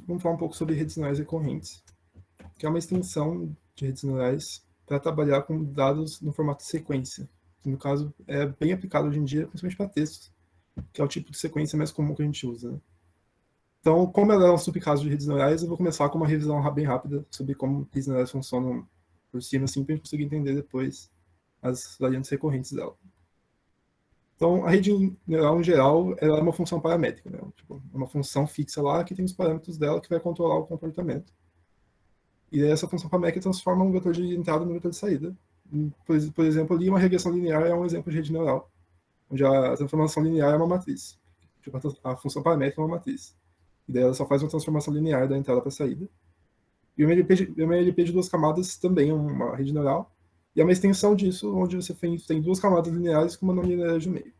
vamos falar um pouco sobre redes neurais recorrentes, que é uma extensão de redes neurais para trabalhar com dados no formato de sequência, que no caso é bem aplicado hoje em dia, principalmente para textos, que é o tipo de sequência mais comum que a gente usa, né? Então, como ela é um subcaso de redes neurais, eu vou começar com uma revisão bem rápida sobre como redes neurais funcionam por cima, assim, para a gente conseguir entender depois as variantes recorrentes dela. Então, a rede neural, em geral, ela é uma função paramétrica, né? Tipo, é uma função fixa lá que tem os parâmetros dela que vai controlar o comportamento. E aí essa função paramétrica transforma um vetor de entrada no vetor de saída. Por exemplo, ali uma regressão linear é um exemplo de rede neural, onde a transformação linear é uma matriz. Tipo, a função paramétrica é uma matriz. E daí ela só faz uma transformação linear da entrada para a saída. E uma LP de duas camadas também é uma rede neural. E é uma extensão disso, onde você tem duas camadas lineares com uma não linearidade no meio.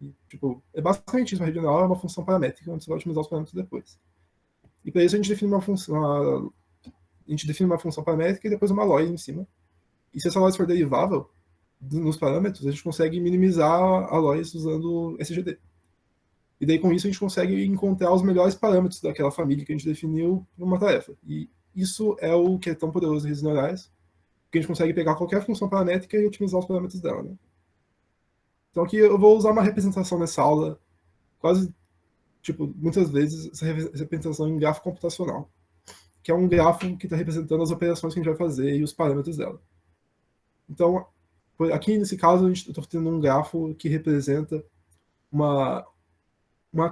E, tipo, é basicamente isso, uma rede neural é uma função paramétrica, onde você vai otimizar os parâmetros depois. E para isso a gente define uma função paramétrica e depois uma lois em cima. E se essa lois for derivável nos parâmetros, a gente consegue minimizar a lois usando SGD. E daí, com isso, a gente consegue encontrar os melhores parâmetros daquela família que a gente definiu para uma tarefa. E isso é o que é tão poderoso em redes neurais, que a gente consegue pegar qualquer função paramétrica e otimizar os parâmetros dela, né? Então aqui eu vou usar uma representação nessa aula, quase, tipo, muitas vezes, essa representação em grafo computacional, que é um grafo que está representando as operações que a gente vai fazer e os parâmetros dela. Então, aqui nesse caso, eu estou tendo um grafo que representa uma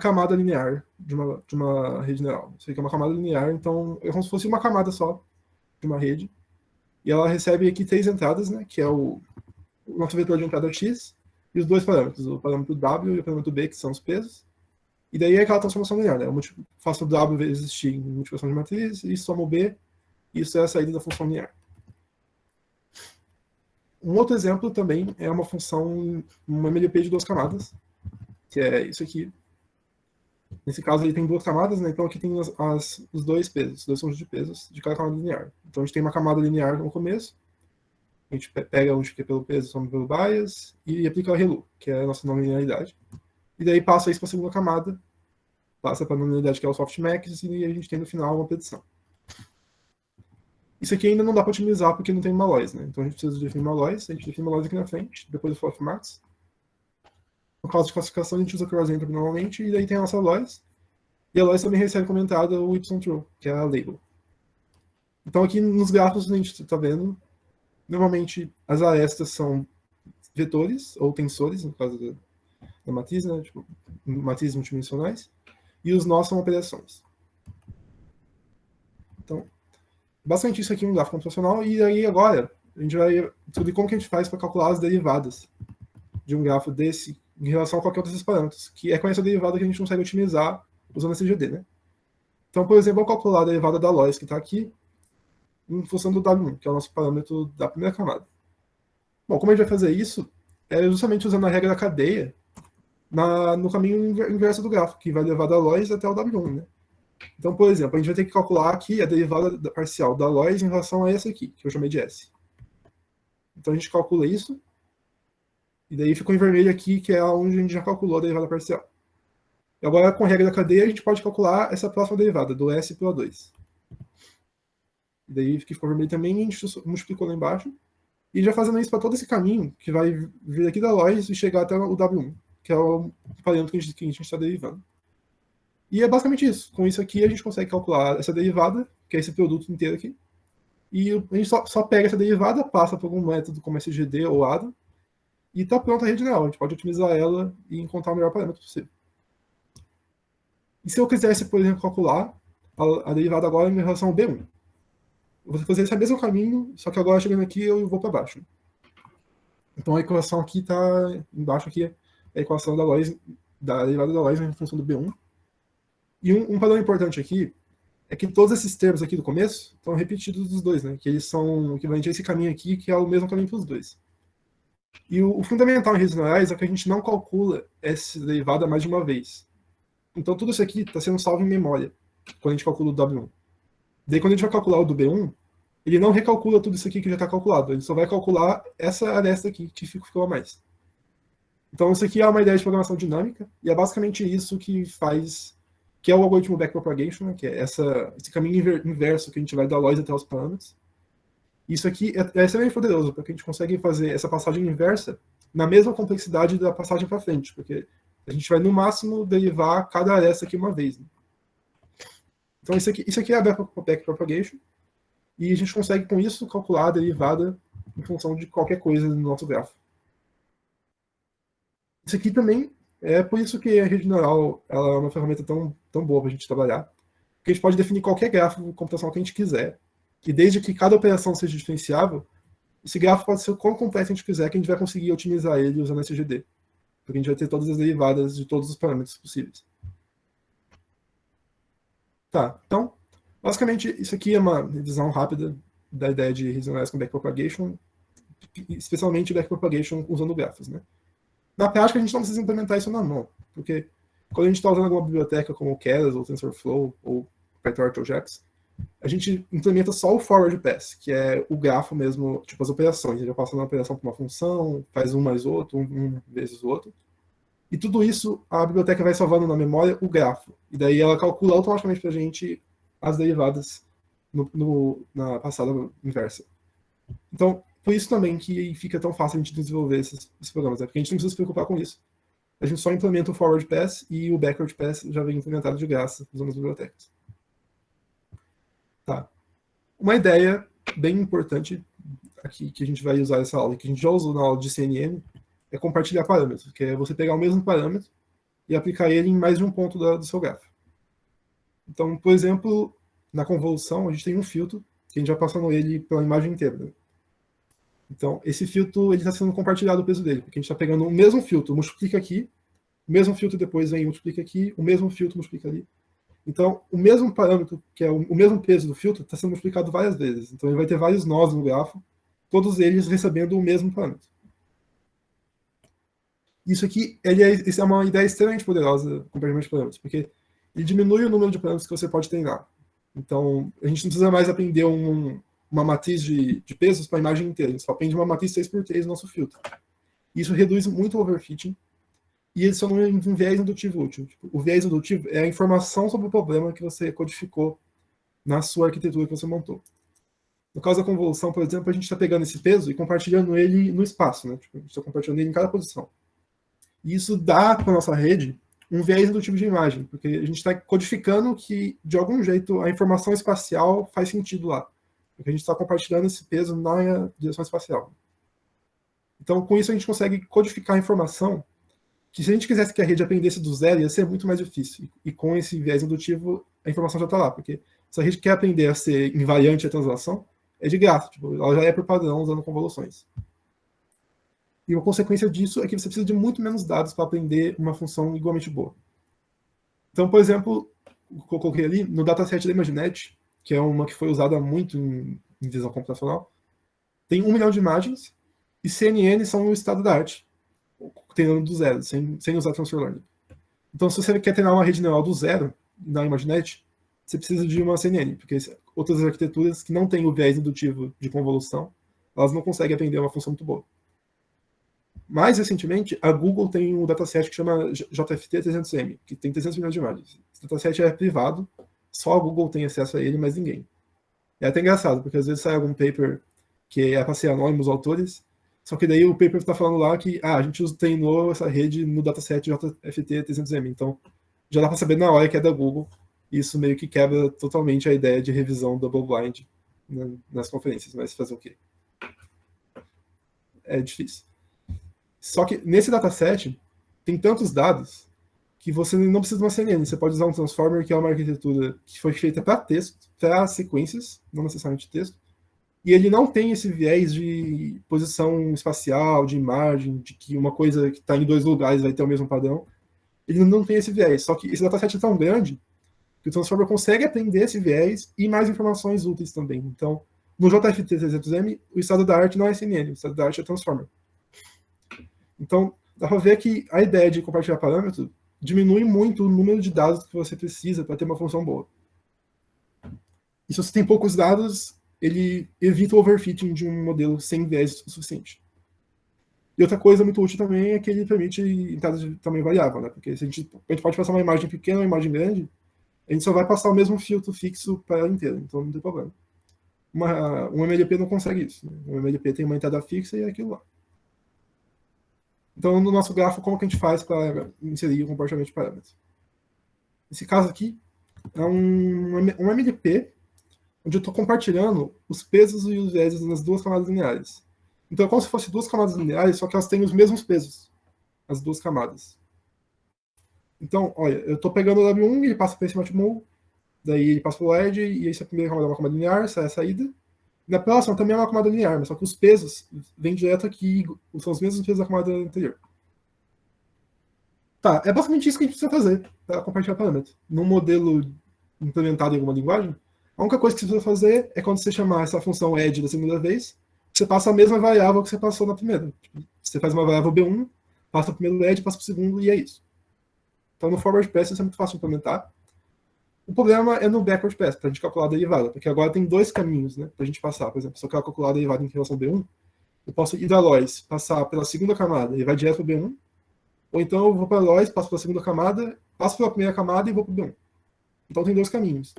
camada linear de uma rede neural. Isso aqui é uma camada linear, então é como se fosse uma camada só de uma rede. E ela recebe aqui 3 entradas, né, que é o nosso vetor de entrada x, e os dois parâmetros, o parâmetro w e o parâmetro b, que são os pesos. E daí é aquela transformação linear, né? Eu faço o w vezes x em multiplicação de matriz, e somo b, e isso é a saída da função linear. Um outro exemplo também é uma função, uma MLP de 2 camadas, que é isso aqui. Nesse caso, ele tem 2 camadas, né? Então aqui tem os dois pesos, os dois conjuntos de pesos de cada camada linear. Então a gente tem uma camada linear no começo, a gente pega onde que é pelo peso, soma pelo bias, e aplica o ReLU, que é a nossa não linearidade. E daí passa isso para a segunda camada, passa para a não linearidade, que é o softmax, e a gente tem no final uma predição. Isso aqui ainda não dá para otimizar porque não tem uma lois, né? Então a gente precisa definir uma lois, a gente define uma lois aqui na frente, depois o softmax. No caso de classificação, a gente usa o cross-entropy normalmente, e daí tem a nossa lois. E a lois também recebe comentada o y-true, que é a label. Então aqui nos gráficos a gente está vendo, normalmente as arestas são vetores, ou tensores, no caso da matriz, né? Tipo, matrizes multidimensionais, e os nós são operações. Então, basicamente isso aqui é um gráfico computacional, e aí agora a gente vai descobrir como que a gente faz para calcular as derivadas de um grafo desse em relação a qualquer outro desses parâmetros, que é com essa derivada que a gente consegue otimizar usando a CGD, né? Então, por exemplo, eu vou calcular a derivada da lois que está aqui em função do W1, que é o nosso parâmetro da primeira camada. Bom, como a gente vai fazer isso? É justamente usando a regra da cadeia no caminho inverso do gráfico, que vai levar da lois até o W1, né? Então, por exemplo, a gente vai ter que calcular aqui a derivada parcial da lois em relação a essa aqui, que eu chamei de S. Então a gente calcula isso, e daí ficou em vermelho aqui, que é onde a gente já calculou a derivada parcial. E agora, com a regra da cadeia, a gente pode calcular essa próxima derivada, do S pelo A2. E daí ficou vermelho também, a gente multiplicou lá embaixo. E já fazendo isso para todo esse caminho, que vai vir aqui da lois e chegar até o W1, que é o parâmetro que a gente está derivando. E é basicamente isso. Com isso aqui, a gente consegue calcular essa derivada, que é esse produto inteiro aqui. E a gente só pega essa derivada, passa por algum método como SGD ou ADA, e está pronta a rede neural. A gente pode otimizar ela e encontrar o melhor parâmetro possível. E se eu quisesse, por exemplo, calcular a derivada agora em relação ao B1? Eu vou fazer esse mesmo caminho, só que agora chegando aqui eu vou para baixo. Então a equação aqui está embaixo, aqui é a equação da lois, da derivada da lois em função do B1. E um padrão importante aqui é que todos esses termos aqui do começo estão repetidos dos dois, né? Que eles são equivalentes a esse caminho aqui, que é o mesmo caminho para os dois. E o fundamental em redes neurais é que a gente não calcula essa derivada mais de uma vez. Então tudo isso aqui está sendo salvo em memória, quando a gente calcula o W1. Daí quando a gente vai calcular o do B1, ele não recalcula tudo isso aqui que já está calculado, ele só vai calcular essa aresta aqui que ficou a mais. Então isso aqui é uma ideia de programação dinâmica, e é basicamente isso que faz que é o algoritmo backpropagation, né, que é esse caminho inverso que a gente vai da loss até os parâmetros. Isso aqui é extremamente poderoso, porque a gente consegue fazer essa passagem inversa na mesma complexidade da passagem para frente, porque a gente vai, no máximo, derivar cada aresta aqui uma vez. Né? Então, isso aqui é a backpropagation, e a gente consegue, com isso, calcular a derivada em função de qualquer coisa no nosso grafo. Isso aqui também é por isso que a rede neural ela é uma ferramenta tão boa para a gente trabalhar, porque a gente pode definir qualquer grafo computacional que a gente quiser, e desde que cada operação seja diferenciável, esse grafo pode ser o quão complexo a gente quiser, que a gente vai conseguir otimizar ele usando SGD. Porque a gente vai ter todas as derivadas de todos os parâmetros possíveis. Tá, então, basicamente, isso aqui é uma revisão rápida da ideia de redes neurais com backpropagation, especialmente backpropagation usando grafos. Né? Na prática, a gente não precisa implementar isso na mão, porque quando a gente está usando alguma biblioteca como o Keras, ou TensorFlow, ou PyTorch ou JAX, a gente implementa só o forward pass, que é o grafo mesmo, tipo as operações. Ele já passa uma operação para uma função, faz um mais outro, um vezes o outro. E tudo isso, a biblioteca vai salvando na memória o grafo. E daí ela calcula automaticamente para a gente as derivadas na passada inversa. Então, por isso também que fica tão fácil a gente desenvolver esses programas, né? Porque a gente não precisa se preocupar com isso. A gente só implementa o forward pass e o backward pass já vem implementado de graça usando as bibliotecas. Tá. Uma ideia bem importante aqui que a gente vai usar nessa aula, que a gente já usou na aula de CNN, é compartilhar parâmetros, que é você pegar o mesmo parâmetro e aplicar ele em mais de um ponto do seu grafo. Então, por exemplo, na convolução, a gente tem um filtro, que a gente já passando ele pela imagem inteira. Né? Então, esse filtro está sendo compartilhado o peso dele, porque a gente está pegando o mesmo filtro, multiplica aqui, o mesmo filtro depois vem e multiplica aqui, o mesmo filtro multiplica ali. Então, o mesmo parâmetro, que é o mesmo peso do filtro, está sendo multiplicado várias vezes. Então, ele vai ter vários nós no grafo, todos eles recebendo o mesmo parâmetro. Isso aqui isso é uma ideia extremamente poderosa com de parâmetros, porque ele diminui o número de parâmetros que você pode treinar. Então, a gente não precisa mais aprender uma matriz de pesos para a imagem inteira, a gente só aprende uma matriz 3x3 no nosso filtro. Isso reduz muito o overfitting, e eles são um viés indutivo útil. Tipo, o viés indutivo é a informação sobre o problema que você codificou na sua arquitetura que você montou. No caso da convolução, por exemplo, a gente está pegando esse peso e compartilhando ele no espaço. Né? Tipo, a gente está compartilhando ele em cada posição. E isso dá para a nossa rede um viés indutivo de imagem, porque a gente está codificando que, de algum jeito, a informação espacial faz sentido lá. Porque a gente está compartilhando esse peso na direção espacial. Então, com isso, a gente consegue codificar a informação que, se a gente quisesse que a rede aprendesse do zero, ia ser muito mais difícil. E com esse viés indutivo, a informação já está lá. Porque se a rede quer aprender a ser invariante a translação, é de graça. Tipo, ela já é por padrão usando convoluções. E uma consequência disso é que você precisa de muito menos dados para aprender uma função igualmente boa. Então, por exemplo, eu coloquei ali no dataset da ImageNet, que é uma que foi usada muito em visão computacional, tem 1 milhão de imagens, e CNN são o estado da arte, treinando do zero, sem usar Transfer Learning. Então, se você quer treinar uma rede neural do zero na ImageNet, você precisa de uma CNN, porque outras arquiteturas que não têm o viés indutivo de convolução, elas não conseguem aprender uma função muito boa. Mais recentemente, a Google tem um dataset que chama JFT300M, que tem 300 milhões de imagens. Esse dataset é privado, só a Google tem acesso a ele, mas ninguém. É até engraçado, porque às vezes sai algum paper que é para ser anônimo os autores, só que daí o paper está falando lá que a gente treinou essa rede no dataset JFT300M, então já dá para saber na hora que é da Google, e isso meio que quebra totalmente a ideia de revisão double blind nas conferências, mas fazer o quê? É difícil. Só que nesse dataset tem tantos dados que você não precisa de uma CNN. Você pode usar um transformer, que é uma arquitetura que foi feita para texto, para sequências, não necessariamente texto. E ele não tem esse viés de posição espacial, de imagem, de que uma coisa que está em dois lugares vai ter o mesmo padrão. Ele não tem esse viés. Só que esse dataset é tão grande que o transformer consegue aprender esse viés e mais informações úteis também. Então, no JFT300M, o estado da arte não é CNN, o estado da arte é transformer. Então, dá para ver que a ideia de compartilhar parâmetro diminui muito o número de dados que você precisa para ter uma função boa. E se você tem poucos dados, ele evita o overfitting de um modelo sem viés o suficiente. E outra coisa muito útil também é que ele permite entradas de tamanho variável, né? Porque se a gente pode passar uma imagem pequena ou uma imagem grande, a gente só vai passar o mesmo filtro fixo para ela inteira, então não tem problema. Um MLP não consegue isso. Né? Um MLP tem uma entrada fixa e é aquilo lá. Então, no nosso grafo, como que a gente faz para inserir o comportamento de parâmetros? Nesse caso aqui, é um MLP onde eu estou compartilhando os pesos e os vieses nas duas camadas lineares. Então, é como se fosse duas camadas lineares, só que elas têm os mesmos pesos, as duas camadas. Então, olha, eu estou pegando o W1, ele passa para esse Matmul, daí ele passa para o edge, e essa primeira camada é uma camada linear, essa é a saída. Na próxima também é uma camada linear, mas só que os pesos vêm direto aqui, são os mesmos pesos da camada anterior. Tá, é basicamente isso que a gente precisa fazer para compartilhar parâmetros. Num modelo implementado em alguma linguagem, a única coisa que você precisa fazer é quando você chamar essa função add da segunda vez, você passa a mesma variável que você passou na primeira. Você faz uma variável B1, passa o primeiro add, passa o segundo, e é isso. Então no forward pass isso é muito fácil de implementar. O problema é no backward pass, para a gente calcular a derivada, porque agora tem dois caminhos, né, para a gente passar. Por exemplo, se eu quero calcular a derivada em relação a B1, eu posso ir da Lois, passar pela segunda camada e vai direto para B1, ou então eu vou para a Lois, passo pela segunda camada, passo pela primeira camada e vou para o B1. Então tem dois caminhos.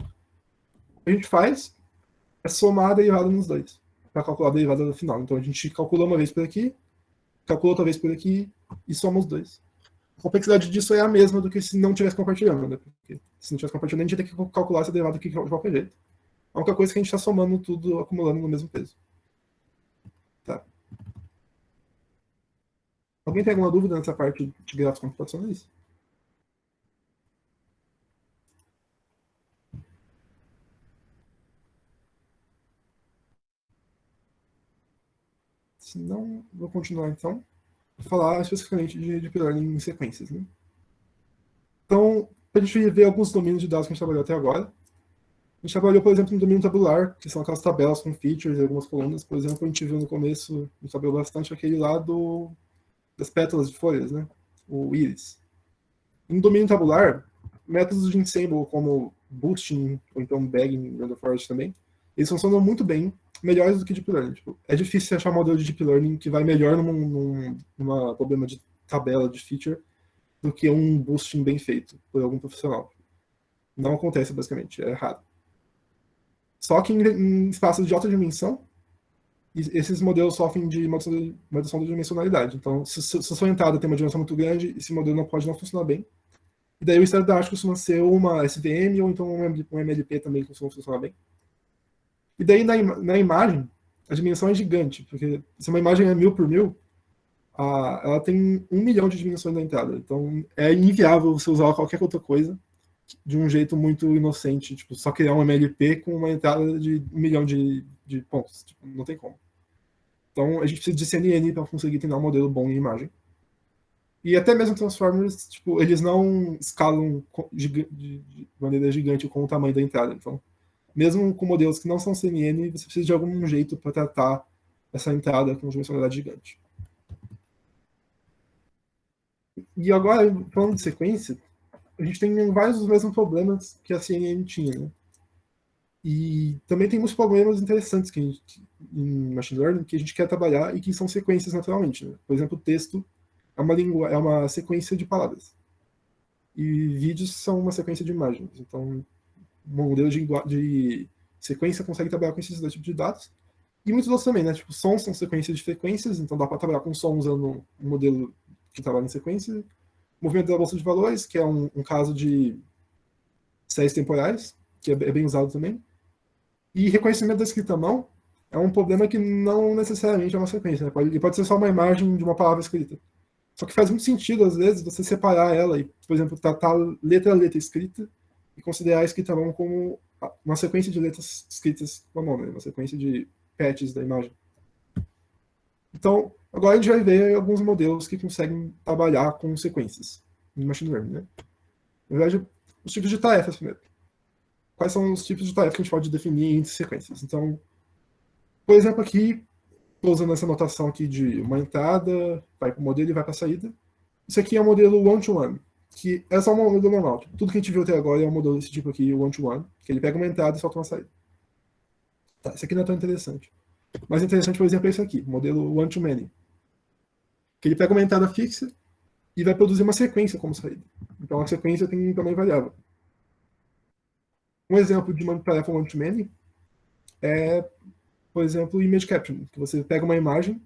O que a gente faz é somar a derivada nos dois, para calcular a derivada no final. Então a gente calcula uma vez por aqui, calcula outra vez por aqui e soma os dois. A complexidade disso é a mesma do que se não tivesse compartilhando, né? Porque se não tivesse compartilhando, a gente ia ter que calcular essa derivada aqui de qualquer jeito. A única coisa é que a gente está somando tudo, acumulando no mesmo peso. Tá. Alguém tem alguma dúvida nessa parte de gráficos computacionais? Se não, vou continuar então. Vou falar especificamente de deep learning em sequências. Né? Então, a gente ver alguns domínios de dados que a gente trabalhou até agora. A gente trabalhou, por exemplo, no domínio tabular, que são aquelas tabelas com features e algumas colunas. Por exemplo, a gente viu no começo, a gente trabalhou bastante aquele lá das pétalas de folhas, né? O íris. No domínio tabular, métodos de ensemble como boosting ou então bagging, random forest também, eles funcionam muito bem, melhores do que deep learning. Tipo, é difícil achar um modelo de deep learning que vai melhor numa problema de tabela de feature do que um boosting bem feito por algum profissional. Não acontece, basicamente, é raro. Só que em espaços de alta dimensão, esses modelos sofrem de redução da dimensionalidade. Então, se a sua entrada tem uma dimensão muito grande, esse modelo não pode não funcionar bem. E daí o estado da arte costuma ser uma SVM ou então um MLP também que costuma funcionar bem. E daí na imagem, a dimensão é gigante, porque se uma imagem é 1000 por 1000, ela tem 1 milhão de dimensões na entrada. Então é inviável você usar qualquer outra coisa de um jeito muito inocente, tipo, só criar um MLP com uma entrada de 1 milhão de pontos. Tipo, não tem como. Então a gente precisa de CNN para conseguir treinar um modelo bom em imagem. E até mesmo Transformers, tipo, eles não escalam de maneira gigante com o tamanho da entrada. Então, mesmo com modelos que não são CNN, você precisa de algum jeito para tratar essa entrada com dimensionalidade gigante. E agora, falando de sequência, a gente tem vários dos mesmos problemas que a CNN tinha, né? E também tem muitos problemas interessantes em machine learning que a gente quer trabalhar e que são sequências naturalmente. Né? Por exemplo, o texto é uma sequência de palavras. E vídeos são uma sequência de imagens. Então, um modelo de sequência consegue trabalhar com esses dois tipos de dados. E muitos outros também, né? Tipo, sons são sequências de frequências, então dá para trabalhar com som usando um modelo que trabalha em sequência. Movimento da bolsa de valores, que é um caso de séries temporais, que é bem usado também. E reconhecimento da escrita à mão é um problema que não necessariamente é uma sequência. Né? Ele pode ser só uma imagem de uma palavra escrita. Só que faz muito sentido, às vezes, você separar ela e, por exemplo, tratar letra a letra escrita e considerar a escrita à mão como uma sequência de letras escritas com a mão, né? Uma sequência de patches da imagem. Então, agora a gente vai ver alguns modelos que conseguem trabalhar com sequências em machine learning. Né? Na verdade, os tipos de tarefas primeiro. Quais são os tipos de tarefas que a gente pode definir entre sequências? Então, por exemplo, aqui, estou usando essa notação aqui de uma entrada, vai para o modelo e vai para a saída. Isso aqui é o modelo one-to-one, que é só um modelo normal. Tudo que a gente viu até agora é um modelo desse tipo aqui, o one-to-one, que ele pega uma entrada e solta uma saída. Tá, isso aqui não é tão interessante. Mais interessante, por exemplo, é isso aqui, o modelo one-to-many, que ele pega uma entrada fixa e vai produzir uma sequência como saída. Então a sequência tem um tamanho variável. Um exemplo de uma tarefa one-to-many é, por exemplo, image caption, que você pega uma imagem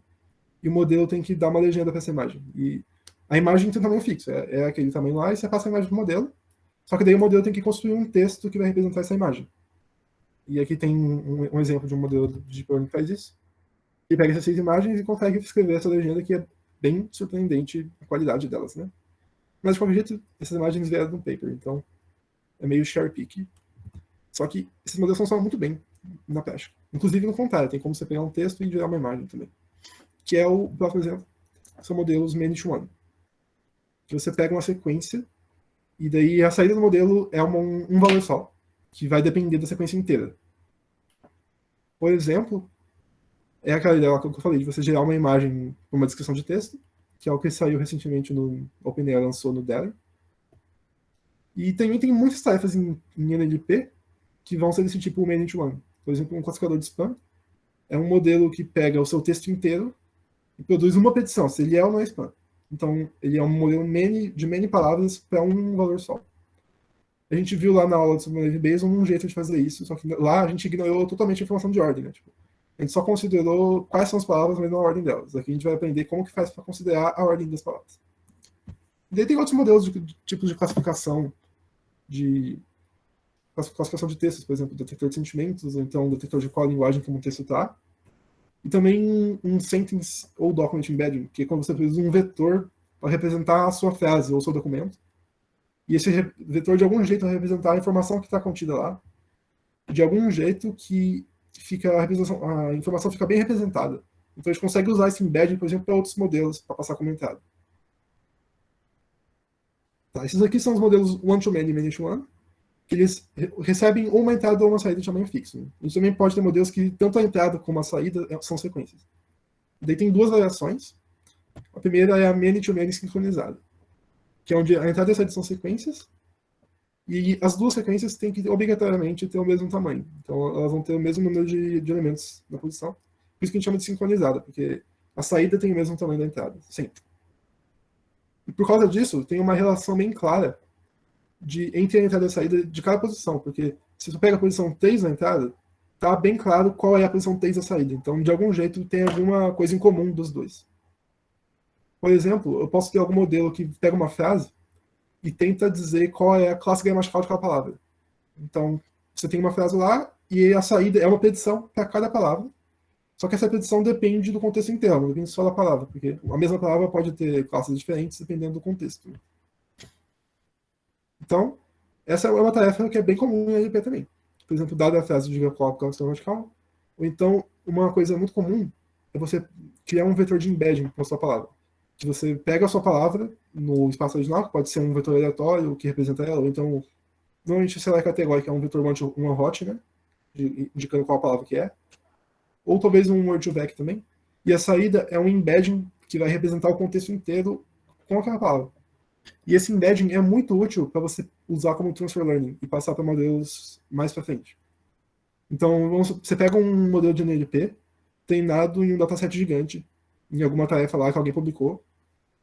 e o modelo tem que dar uma legenda para essa imagem. E a imagem tem um tamanho fixo, é aquele tamanho lá, e você passa a imagem para o modelo, só que daí o modelo tem que construir um texto que vai representar essa imagem. E aqui tem um exemplo de um modelo de Deep Learning que faz isso. Ele pega essas 6 imagens e consegue escrever essa legenda que é bem surpreendente a qualidade delas, né? Mas, de qualquer jeito, essas imagens vieram do paper, então é meio cherry pick. Só que esses modelos funcionam muito bem na prática. Inclusive no Fontana, tem como você pegar um texto e gerar uma imagem também. Que é o próximo exemplo, são modelos many-to-one. Que você pega uma sequência e daí a saída do modelo é um valor só, que vai depender da sequência inteira. Por exemplo, é aquela ideia que eu falei, de você gerar uma imagem com uma descrição de texto, que é o que saiu recentemente no OpenAI, lançou no DALL-E. E também tem muitas tarefas em NLP que vão ser desse tipo many-to-one. Por exemplo, um classificador de spam é um modelo que pega o seu texto inteiro e produz uma petição, se ele é ou não é spam. Então, ele é um modelo de many palavras para um valor só. A gente viu lá na aula do Submarine Base um jeito de fazer isso, só que lá a gente ignorou totalmente a informação de ordem, né? Tipo, a gente só considerou quais são as palavras, mas não a ordem delas. Aqui a gente vai aprender como que faz para considerar a ordem das palavras. E daí tem outros modelos de tipos de classificação classificação de textos, por exemplo, detetor de sentimentos, ou então detetor de qual linguagem que um texto está. E também um sentence ou document embedding, que é quando você precisa de um vetor para representar a sua frase ou o seu documento. E esse vetor, de algum jeito, vai representar a informação que está contida lá, de algum jeito que a informação fica bem representada. Então a gente consegue usar esse embedding, por exemplo, para outros modelos, para passar comentário. Tá, esses aqui são os modelos one-to-many e many-to-one, que eles recebem ou uma entrada ou uma saída de tamanho fixo. Né? A gente também pode ter modelos que tanto a entrada como a saída são sequências. Daí tem duas variações. A primeira é a many-to-many sincronizada, que é onde a entrada e a saída são sequências, e as duas sequências têm que obrigatoriamente ter o mesmo tamanho. Então elas vão ter o mesmo número de elementos na posição. Por isso que a gente chama de sincronizada, porque a saída tem o mesmo tamanho da entrada, sempre. E por causa disso, tem uma relação bem clara entre a entrada e a saída de cada posição, porque se você pega a posição 3 na entrada, tá bem claro qual é a posição 3 da saída. Então, de algum jeito, tem alguma coisa em comum dos dois. Por exemplo, eu posso ter algum modelo que pega uma frase e tenta dizer qual é a classe gramatical de cada palavra. Então, você tem uma frase lá e a saída é uma petição para cada palavra, só que essa petição depende do contexto interno, não depende só da palavra, porque a mesma palavra pode ter classes diferentes dependendo do contexto. Então, essa é uma tarefa que é bem comum em NLP também. Por exemplo, dada a frase de qual classe gramatical, ou então, uma coisa muito comum é você criar um vetor de embedding com a sua palavra. Que você pega a sua palavra no espaço original, que pode ser um vetor aleatório que representa ela, ou então, normalmente, sei lá, categórico, é um vetor one-hot, né? Indicando qual a palavra que é. Ou talvez um word-to-vec também. E a saída é um embedding que vai representar o contexto inteiro com aquela palavra. E esse embedding é muito útil para você usar como transfer learning e passar para modelos mais para frente. Então, você pega um modelo de NLP treinado em um dataset gigante, em alguma tarefa lá que alguém publicou,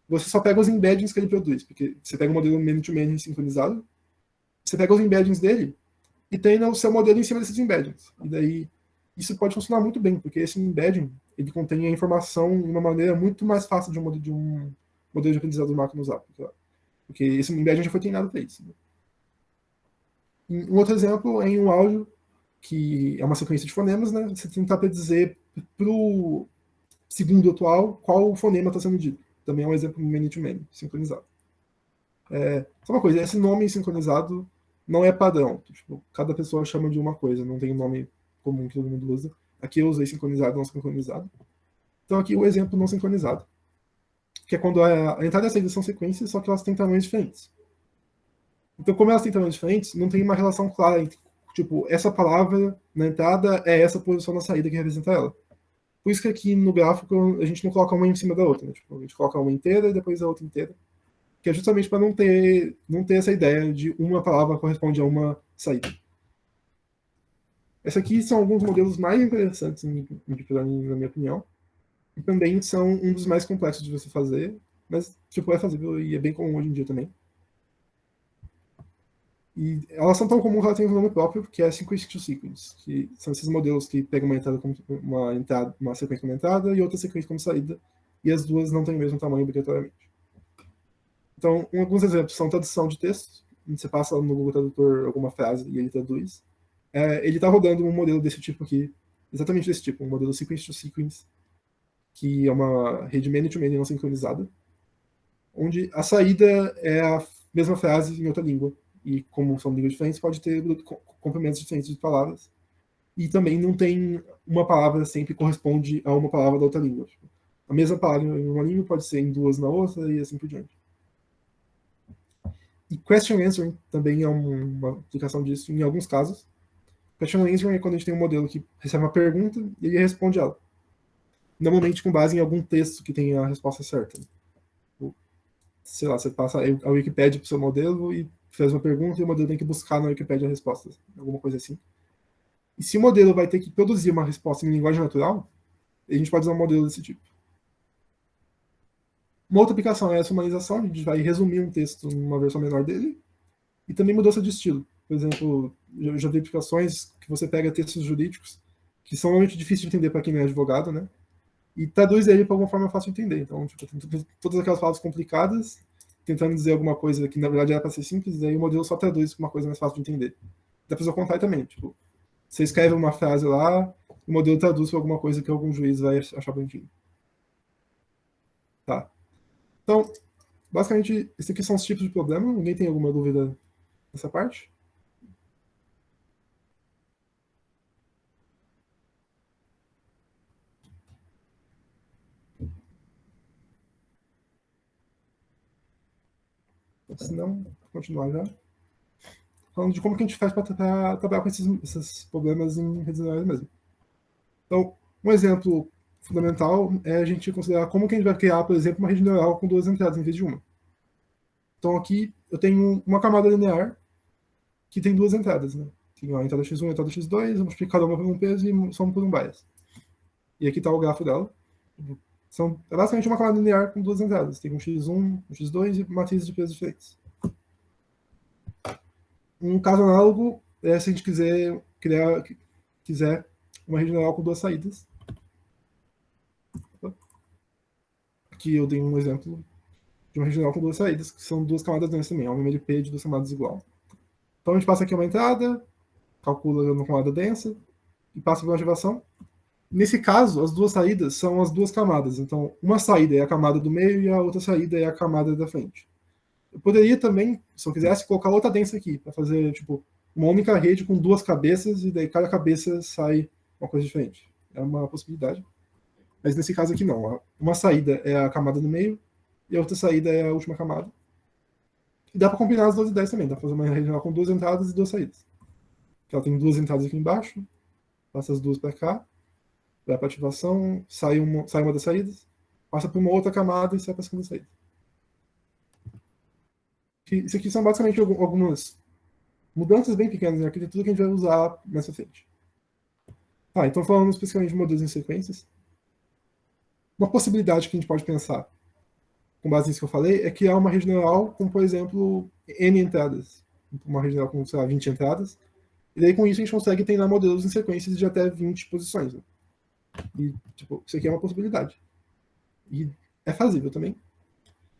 você só pega os embeddings que ele produz, porque você pega um modelo many-to-many sincronizado, você pega os embeddings dele e treina o seu modelo em cima desses embeddings. E daí, isso pode funcionar muito bem, porque esse embedding, ele contém a informação de uma maneira muito mais fácil de um modelo de aprendizado de máquina usar. Porque esse embedding já foi treinado para isso. Né? Um outro exemplo é em um áudio, que é uma sequência de fonemas, né? Você tentar dizer para o segundo atual qual fonema está sendo dito. Também é um exemplo many-to-many, sincronizado. Só uma coisa, esse nome sincronizado não é padrão. Tipo, cada pessoa chama de uma coisa, não tem um nome comum que todo mundo usa. Aqui eu usei sincronizado, não sincronizado. Então aqui o exemplo não sincronizado, que é quando a entrada e a saída são sequências, só que elas têm tamanhos diferentes. Então, como elas têm tamanhos diferentes, não tem uma relação clara entre, tipo, essa palavra na entrada é essa posição na saída que representa ela. Por isso que aqui no gráfico a gente não coloca uma em cima da outra, né? Tipo, a gente coloca uma inteira e depois a outra inteira, que é justamente para não ter essa ideia de uma palavra corresponde a uma saída. Esses aqui são alguns modelos mais interessantes em Deep Learning, na minha opinião, e também são um dos mais complexos de você fazer, mas tipo, é fazível e é bem comum hoje em dia também. E elas são tão comuns que elas têm um nome próprio, que é sequence to sequence, que são esses modelos que pegam uma sequência como entrada e outra sequência como saída, e as duas não têm o mesmo tamanho obrigatoriamente. Então, alguns exemplos são tradução de texto. Você passa no Google Tradutor alguma frase e ele traduz. Ele está rodando um modelo desse tipo aqui, exatamente desse tipo, um modelo sequence to sequence, que é uma rede many-to-many não sincronizada, onde a saída é a mesma frase em outra língua. E como são línguas diferentes, pode ter complementos diferentes de palavras. E também não tem uma palavra sempre corresponde a uma palavra da outra língua. Tipo, a mesma palavra em uma língua pode ser em duas na outra e assim por diante. E question answering também é uma aplicação disso em alguns casos. Question answering é quando a gente tem um modelo que recebe uma pergunta e ele responde ela. Normalmente com base em algum texto que tenha a resposta certa. Sei lá, você passa a Wikipedia para o seu modelo e faz uma pergunta e o modelo tem que buscar na Wikipedia a resposta. Alguma coisa assim. E se o modelo vai ter que produzir uma resposta em linguagem natural, a gente pode usar um modelo desse tipo. Uma outra aplicação é a sumarização, a gente vai resumir um texto numa versão menor dele, e também mudança de estilo. Por exemplo, eu já vi aplicações que você pega textos jurídicos, que são realmente difíceis de entender para quem não é advogado, né? E traduz ele para alguma forma fácil de entender. Então, tipo, tem todas aquelas palavras complicadas, tentando dizer alguma coisa que na verdade era para ser simples, e aí o modelo só traduz para uma coisa mais fácil de entender. Dá para usar o contrário também. Tipo, você escreve uma frase lá, o modelo traduz para alguma coisa que algum juiz vai achar bonitinho. Tá. Então, basicamente, esses aqui são os tipos de problema. Ninguém tem alguma dúvida nessa parte? Se não, vou continuar já. Falando de como que a gente faz para trabalhar com esses problemas em redes neurais mesmo. Então, um exemplo fundamental é a gente considerar como que a gente vai criar, por exemplo, uma rede neural com duas entradas em vez de uma. Então, aqui eu tenho uma camada linear que tem duas entradas, né? Tenho a entrada x1 e a entrada x2, eu multiplico cada uma por um peso e somo por um bias. E aqui está o grafo dela. É basicamente uma camada linear com duas entradas. Tem um x1, um x2 e matrizes de pesos diferentes. Um caso análogo é se a gente quiser uma rede neural com duas saídas. Aqui eu dei um exemplo de uma rede neural com duas saídas, que são duas camadas densas também, é uma MLP de duas camadas igual. Então a gente passa aqui uma entrada, calcula uma camada densa e passa por uma ativação. Nesse caso, as duas saídas são as duas camadas. Então, uma saída é a camada do meio e a outra saída é a camada da frente. Eu poderia também, se eu quisesse, colocar outra densa aqui, para fazer tipo uma única rede com duas cabeças e daí cada cabeça sai uma coisa diferente. É uma possibilidade. Mas nesse caso aqui não. Uma saída é a camada do meio e a outra saída é a última camada. E dá para combinar as duas ideias também. Dá para fazer uma rede com duas entradas e duas saídas. Ela tem duas entradas aqui embaixo, passa as duas para cá, vai para ativação, sai uma das saídas, passa por uma outra camada e sai para a segunda saída. Isso aqui são basicamente algumas mudanças bem pequenas na arquitetura que a gente vai usar nessa frente. Então falando especificamente de modelos em sequências, uma possibilidade que a gente pode pensar, com base nisso que eu falei, é criar uma rede neural com, por exemplo, N entradas. Uma rede neural com, sei lá, 20 entradas. E daí com isso a gente consegue treinar modelos em sequências de até 20 posições. Né? E, tipo, isso aqui é uma possibilidade. E é fazível também.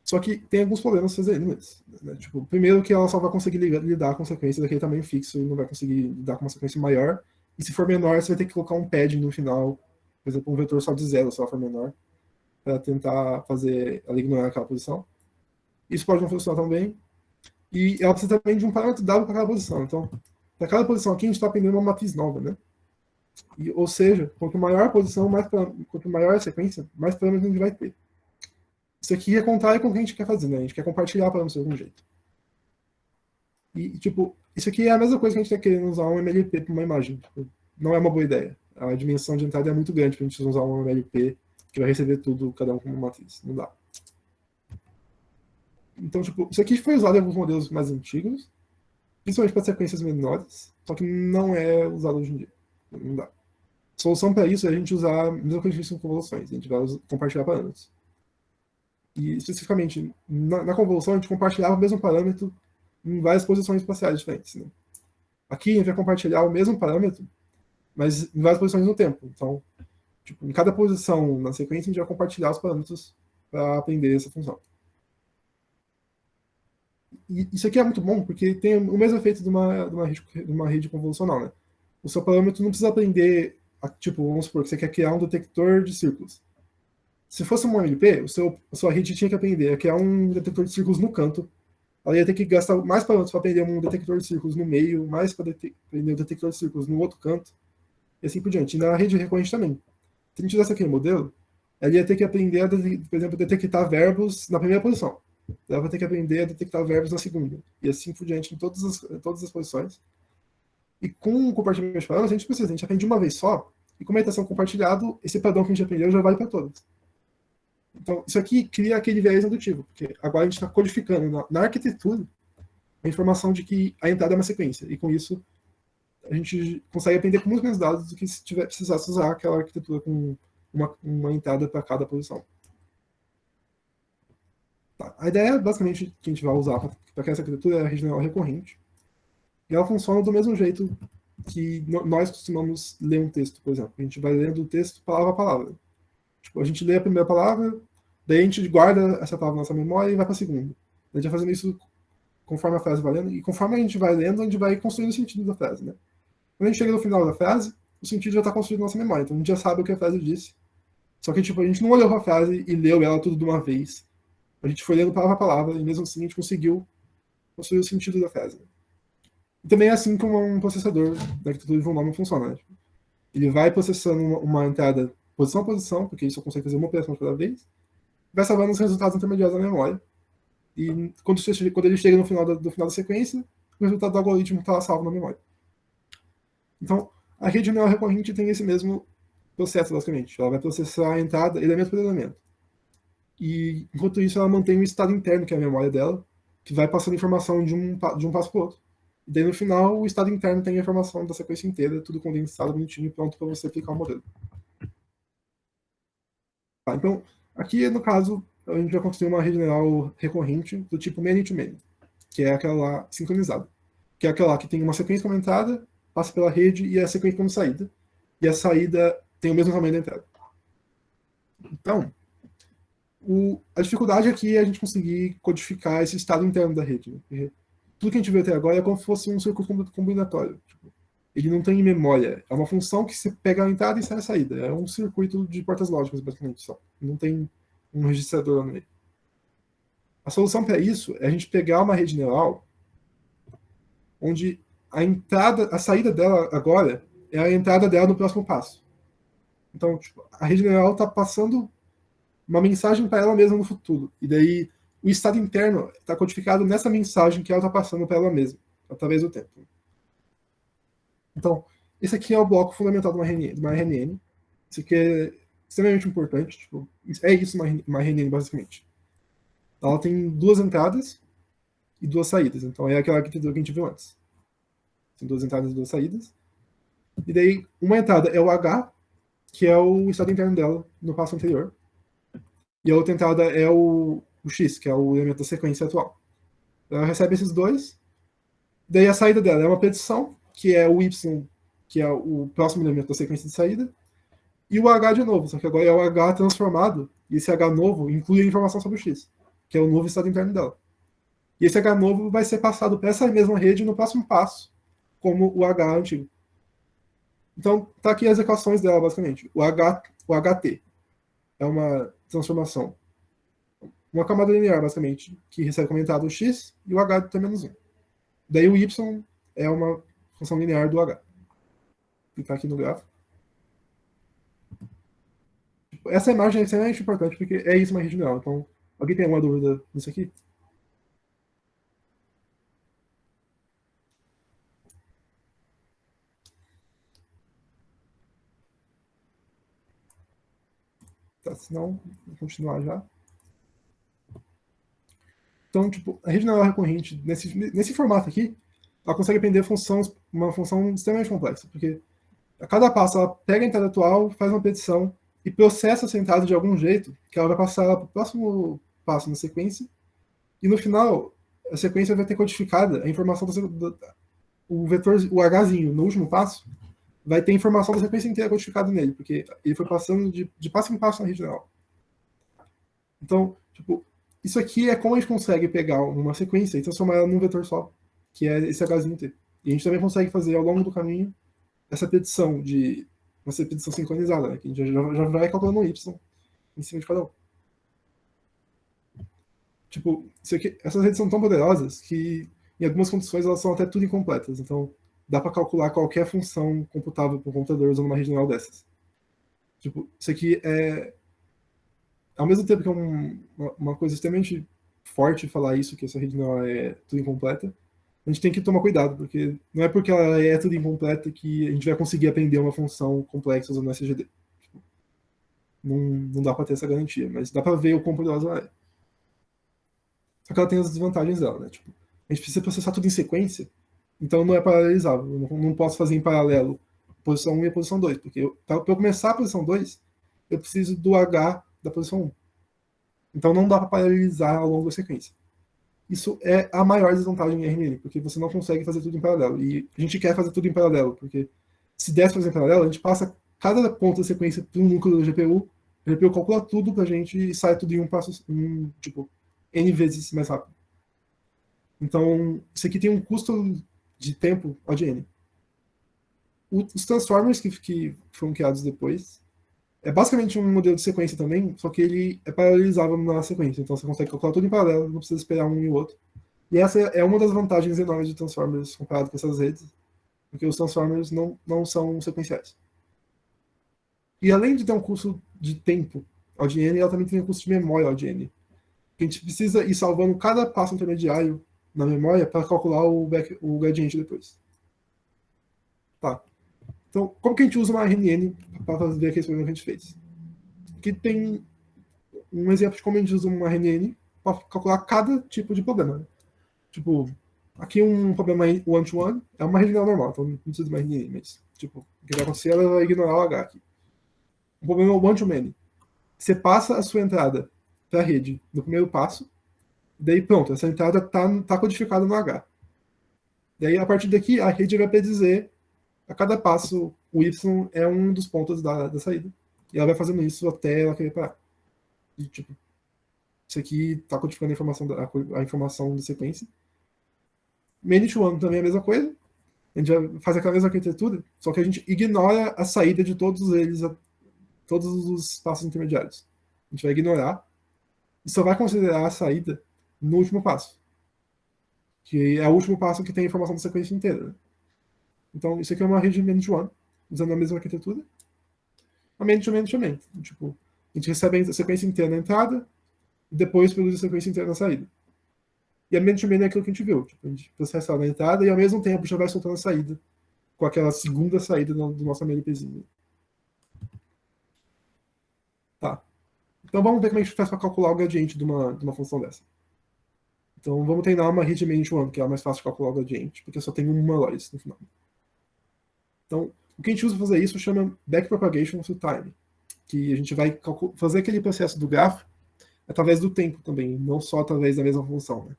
Só que tem alguns problemas fazendo isso. Né? Tipo, primeiro que ela só vai conseguir lidar com sequências daquele tamanho fixo e não vai conseguir lidar com uma sequência maior. E se for menor, você vai ter que colocar um padding no final, por exemplo, um vetor só de zero, se ela for menor, para tentar fazer ela ignorar aquela posição. Isso pode não funcionar tão bem. E ela precisa também de um parâmetro dado para cada posição. Então, para cada posição aqui, a gente está aprendendo uma matriz nova, né? Ou seja, quanto maior a posição, quanto maior a sequência, mais parâmetros a gente vai ter. Isso aqui é contrário com o que a gente quer fazer, né? A gente quer compartilhar parâmetros de algum jeito. E, tipo, isso aqui é a mesma coisa que a gente está querendo usar um MLP para uma imagem. Tipo, não é uma boa ideia. A dimensão de entrada é muito grande para a gente usar um MLP que vai receber tudo, cada um como matriz. Não dá. Então, tipo, isso aqui foi usado em alguns modelos mais antigos, principalmente para sequências menores, só que não é usado hoje em dia. Não dá. A solução para isso é a gente usar a mesma coisa que a gente fez com convoluções. A gente vai compartilhar parâmetros. E, especificamente, na convolução, a gente compartilhava o mesmo parâmetro em várias posições espaciais diferentes. Né? Aqui a gente vai compartilhar o mesmo parâmetro, mas em várias posições no tempo. Então, tipo, em cada posição na sequência, a gente vai compartilhar os parâmetros para aprender essa função. E isso aqui é muito bom, porque tem o mesmo efeito de uma rede convolucional. Né? O seu parâmetro não precisa aprender, tipo, vamos supor que você quer criar um detector de círculos. Se fosse um MLP, a sua rede tinha que aprender a criar um detector de círculos no canto. Ela ia ter que gastar mais parâmetros para aprender um detector de círculos no meio, mais para aprender um detector de círculos no outro canto, e assim por diante. E na rede recorrente também. Se a gente tivesse aquele modelo, ela ia ter que aprender a, por exemplo, detectar verbos na primeira posição. Ela vai ter que aprender a detectar verbos na segunda. E assim por diante em todas as posições. E com o compartilhamento de parâmetros, a gente aprende uma vez só, e com a meditação compartilhado, esse padrão que a gente aprendeu já vale para todas. Então, isso aqui cria aquele viés indutivo, porque agora a gente está codificando na arquitetura a informação de que a entrada é uma sequência, e com isso a gente consegue aprender com muito menos dados do que se precisasse usar aquela arquitetura com uma entrada para cada posição. Tá. A ideia, basicamente, que a gente vai usar para essa arquitetura é a rede neural recorrente, e ela funciona do mesmo jeito que nós costumamos ler um texto, por exemplo. A gente vai lendo o texto palavra a palavra. Tipo, a gente lê a primeira palavra, daí a gente guarda essa palavra na nossa memória e vai para a segunda. A gente vai fazendo isso conforme a frase vai lendo, e conforme a gente vai lendo, a gente vai construindo o sentido da frase, né? Quando a gente chega no final da frase, o sentido já está construído na nossa memória, então a gente já sabe o que a frase disse. Só que, tipo, a gente não olhou para a frase e leu ela tudo de uma vez. A gente foi lendo palavra a palavra, e mesmo assim a gente conseguiu construir o sentido da frase. E também é assim como um processador da arquitetura de von Neumann funciona, né? Ele vai processando uma entrada posição a posição, porque ele só consegue fazer uma operação de cada vez, vai salvando os resultados intermediários na memória. E quando ele chega no final do final da sequência, o resultado do algoritmo está salvo na memória. Então, a rede neural recorrente tem esse mesmo processo, basicamente. Ela vai processar a entrada elemento por elemento. E, enquanto isso, ela mantém um estado interno, que é a memória dela, que vai passando informação de um passo para o outro. E daí, no final, o estado interno tem a informação da sequência inteira, tudo condensado, bonitinho, pronto para você aplicar o modelo. Tá, então, aqui, no caso, a gente vai construir uma rede neural recorrente do tipo many-to-many, que é aquela lá sincronizada. Que é aquela lá que tem uma sequência como entrada, passa pela rede e a sequência como saída. E a saída tem o mesmo tamanho da entrada. Então, a dificuldade aqui é a gente conseguir codificar esse estado interno da rede. Né? Porque tudo que a gente vê até agora é como se fosse um circuito combinatório. Tipo, ele não tem memória. É uma função que você pega a entrada e sai a saída. É um circuito de portas lógicas, basicamente, só. Não tem um registrador no meio. A solução para isso é a gente pegar uma rede neural onde a saída dela agora é a entrada dela no próximo passo. Então, tipo, a rede neural está passando uma mensagem para ela mesma no futuro. E daí o estado interno está codificado nessa mensagem que ela está passando para ela mesma, através do tempo. Então, esse aqui é o bloco fundamental de uma RNN. Isso aqui é extremamente importante. Tipo, é isso uma RNN, basicamente. Ela tem duas entradas e duas saídas. Então, é aquela arquitetura que a gente viu antes. Tem duas entradas e duas saídas. E daí, uma entrada é o H, que é o estado interno dela no passo anterior. E a outra entrada é o X, que é o elemento da sequência atual. Ela recebe esses dois. Daí a saída dela é uma petição, que é o Y, que é o próximo elemento da sequência de saída. E o H de novo, só que agora é o H transformado. E esse H novo inclui a informação sobre o X, que é o novo estado interno dela. E esse H novo vai ser passado para essa mesma rede no próximo passo, como o H antigo. Então, tá aqui as equações dela, basicamente. O HT é uma transformação. Uma camada linear, basicamente, que recebe como entrada o x e o h tem menos 1. Daí o y é uma função linear do h. Clicar aqui no gráfico. Essa imagem é extremamente importante, porque é isso uma rede neural. Então, alguém tem alguma dúvida nisso aqui? Tá, senão, vou continuar já. Então, tipo, a rede neural recorrente, nesse formato aqui, ela consegue aprender uma função extremamente complexa, porque a cada passo ela pega a entrada atual, faz uma petição e processa essa entrada de algum jeito, que ela vai passar para o próximo passo na sequência, e no final a sequência vai ter codificada a informação o vetor, o Hzinho, no último passo, vai ter informação da sequência inteira codificada nele, porque ele foi passando de passo em passo na rede neural. Então, tipo, isso aqui é como a gente consegue pegar uma sequência e transformar ela num vetor só, que é esse Hzinho inteiro. E a gente também consegue fazer ao longo do caminho essa petição sincronizada, né? Que a gente já vai calculando um Y em cima de cada um. Tipo, essas redes são tão poderosas que, em algumas condições, elas são até tudo incompletas. Então, dá para calcular qualquer função computável por computador usando uma rede neural dessas. Tipo, isso aqui é... Ao mesmo tempo que é uma coisa extremamente forte falar isso, que essa rede neural é tudo incompleta, a gente tem que tomar cuidado, porque não é porque ela é tudo incompleta que a gente vai conseguir aprender uma função complexa usando SGD. Tipo, não dá para ter essa garantia, mas dá para ver o quão poderosa ela é. Só que ela tem as desvantagens dela, né? Tipo, a gente precisa processar tudo em sequência, então não é paralelizável. Eu não posso fazer em paralelo a posição 1 e a posição 2, porque para eu começar a posição 2, eu preciso do H da posição 1. Então não dá para paralelizar ao longo da sequência. Isso é a maior desvantagem em RNN, porque você não consegue fazer tudo em paralelo. E a gente quer fazer tudo em paralelo, porque se desse fazer em paralelo, a gente passa cada ponto da sequência para um núcleo da GPU, a GPU calcula tudo pra gente e sai tudo em um passo, tipo, N vezes mais rápido. Então, isso aqui tem um custo de tempo O de N. Os transformers que foram criados depois é basicamente um modelo de sequência também, só que ele é paralelizável na sequência. Então você consegue calcular tudo em paralelo, não precisa esperar um e o outro. E essa é uma das vantagens enormes de transformers comparado com essas redes, porque os transformers não são sequenciais. E além de ter um custo de tempo O de N, ela também tem um custo de memória O de N. A gente precisa ir salvando cada passo intermediário na memória para calcular o gradiente depois. Tá. Então, como que a gente usa uma RNN para fazer aquele experimento que a gente fez? Aqui tem um exemplo de como a gente usa uma RNN para calcular cada tipo de problema. Né? Tipo, aqui um problema one-to-one é uma rede normal, então não precisa de uma RNN, mas tipo, o que vai acontecer, ela vai ignorar o H aqui. Um problema one-to-many. Você passa a sua entrada para a rede no primeiro passo, daí pronto, essa entrada tá codificada no H. Daí, a partir daqui, a rede vai predizer a cada passo, o Y é um dos pontos da saída. E ela vai fazendo isso até ela querer parar. E, tipo, isso aqui está codificando a informação da sequência. Many to one também é a mesma coisa. A gente faz aquela mesma arquitetura, só que a gente ignora a saída de todos eles, todos os passos intermediários. A gente vai ignorar e só vai considerar a saída no último passo. Que é o último passo que tem a informação da sequência inteira. Né? Então, isso aqui é uma rede many to one, usando a mesma arquitetura. A many to many também. Tipo, a gente recebe a sequência inteira na entrada e depois produz a sequência inteira na saída. E a many to many é aquilo que a gente viu. Tipo, a gente processa ela na entrada e ao mesmo tempo já vai soltando a saída com aquela segunda saída do nosso MLPzinho. Tá. Então vamos ver como a gente faz para calcular o gradiente de uma função dessa. Então vamos treinar uma rede many to one, que é a mais fácil de calcular o gradiente, porque só tem uma Lois no final. Então, o que a gente usa para fazer isso chama backpropagation through time, que a gente vai fazer aquele processo do grafo através do tempo também, não só através da mesma função. Né?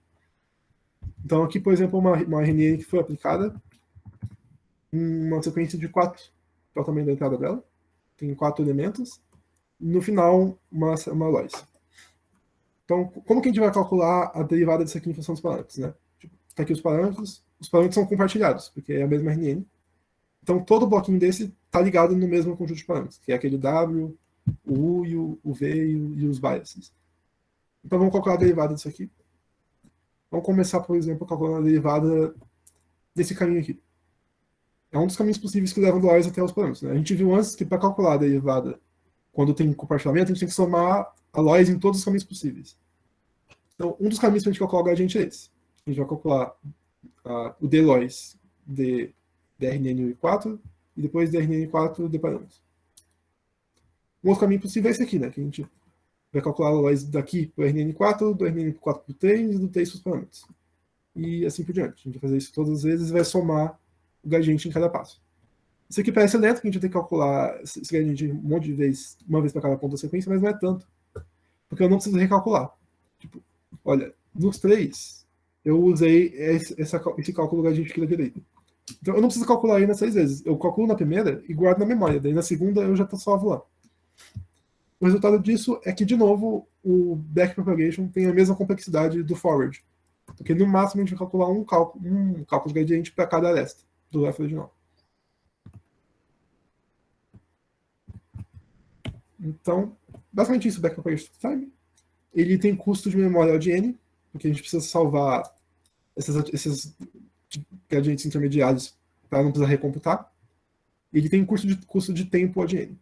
Então, aqui, por exemplo, uma RNN que foi aplicada em uma sequência de 4, que é o tamanho da entrada dela, tem 4 elementos, e no final, uma Lois. Então, como que a gente vai calcular a derivada disso aqui em função dos parâmetros? Né? Tá aqui os parâmetros são compartilhados, porque é a mesma RNN. Então, todo bloquinho desse está ligado no mesmo conjunto de parâmetros, que é aquele W, o U, o V e os biases. Então, vamos calcular a derivada disso aqui. Vamos começar, por exemplo, calculando a derivada desse caminho aqui. É um dos caminhos possíveis que levam do Lois até os parâmetros. Né? A gente viu antes que para calcular a derivada, quando tem compartilhamento, a gente tem que somar a Lois em todos os caminhos possíveis. Então, um dos caminhos para a gente calcular o gradiente é esse. A gente vai calcular o d Lois de RNN4 e depois DRNN4 de parâmetros. Um outro caminho possível é esse aqui, né? Que a gente vai calcular a Lois daqui para o RNN4, do RNN4 para o 3 e do 3 para os parâmetros. E assim por diante. A gente vai fazer isso todas as vezes e vai somar o gradiente em cada passo. Isso aqui parece lento, que a gente tem que calcular esse gradiente um monte de vezes, uma vez para cada ponto da sequência, mas não é tanto. Porque eu não preciso recalcular. Tipo, olha, nos 3, eu usei esse cálculo gradiente aqui da direita. Então eu não preciso calcular ainda 6 vezes. Eu calculo na primeira e guardo na memória. Daí na segunda eu já salvo lá. O resultado disso é que, de novo, o backpropagation tem a mesma complexidade do forward. Porque no máximo a gente vai calcular um cálculo de gradiente para cada aresta do grafo original. Então, basicamente isso, o backpropagation time. Ele tem custo de memória de n, porque a gente precisa salvar esses gradientes intermediários para não precisar recomputar. Ele tem custo de tempo de n.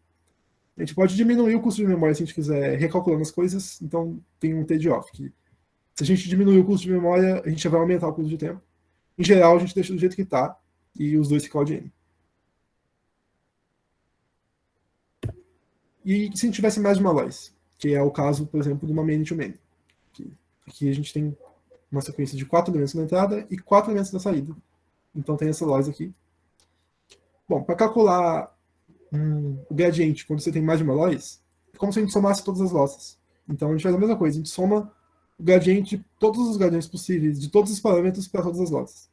A gente pode diminuir o custo de memória se a gente quiser recalculando as coisas, então tem um trade-off. Que se a gente diminuir o custo de memória, a gente vai aumentar o custo de tempo. Em geral, a gente deixa do jeito que está e os dois ficam de n. E se a gente tivesse mais de uma lois, que é o caso, por exemplo, de uma many-to-many. Aqui a gente tem uma sequência de 4 elementos na entrada e 4 elementos na saída. Então tem essa lois aqui. Bom, para calcular o gradiente quando você tem mais de uma lois, é como se a gente somasse todas as losses. Então a gente faz a mesma coisa, a gente soma o gradiente, todos os gradientes possíveis, de todos os parâmetros para todas as losses.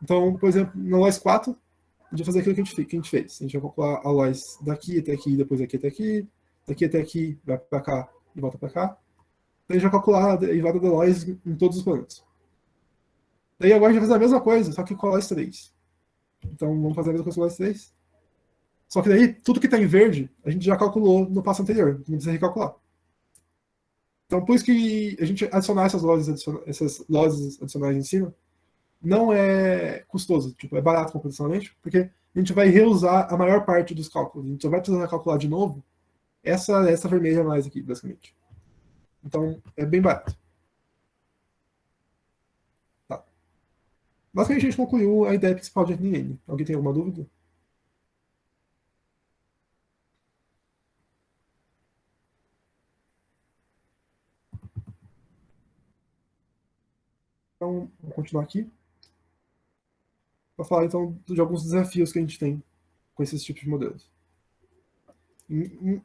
Então, por exemplo, na lois 4, a gente vai fazer aquilo que a gente fez. A gente vai calcular a lois daqui até aqui, depois daqui até aqui, vai para cá e volta para cá. Daí a gente vai calcular a derivada da lois em todos os parâmetros. Daí agora a gente vai fazer a mesma coisa, só que com a lois 3. Então vamos fazer a mesma coisa com a lois 3. Só que daí, tudo que está em verde, a gente já calculou no passo anterior, não precisa recalcular. Então, por isso que a gente adicionar essas lozes adicionais em cima não é custoso, tipo, é barato computacionalmente, porque a gente vai reusar a maior parte dos cálculos. A gente só vai precisar calcular de novo essa vermelha mais aqui, basicamente. Então, é bem barato. Tá. Basicamente, a gente concluiu a ideia principal de RNN. Alguém tem alguma dúvida? Então, vamos continuar aqui para falar então de alguns desafios que a gente tem com esses tipos de modelos.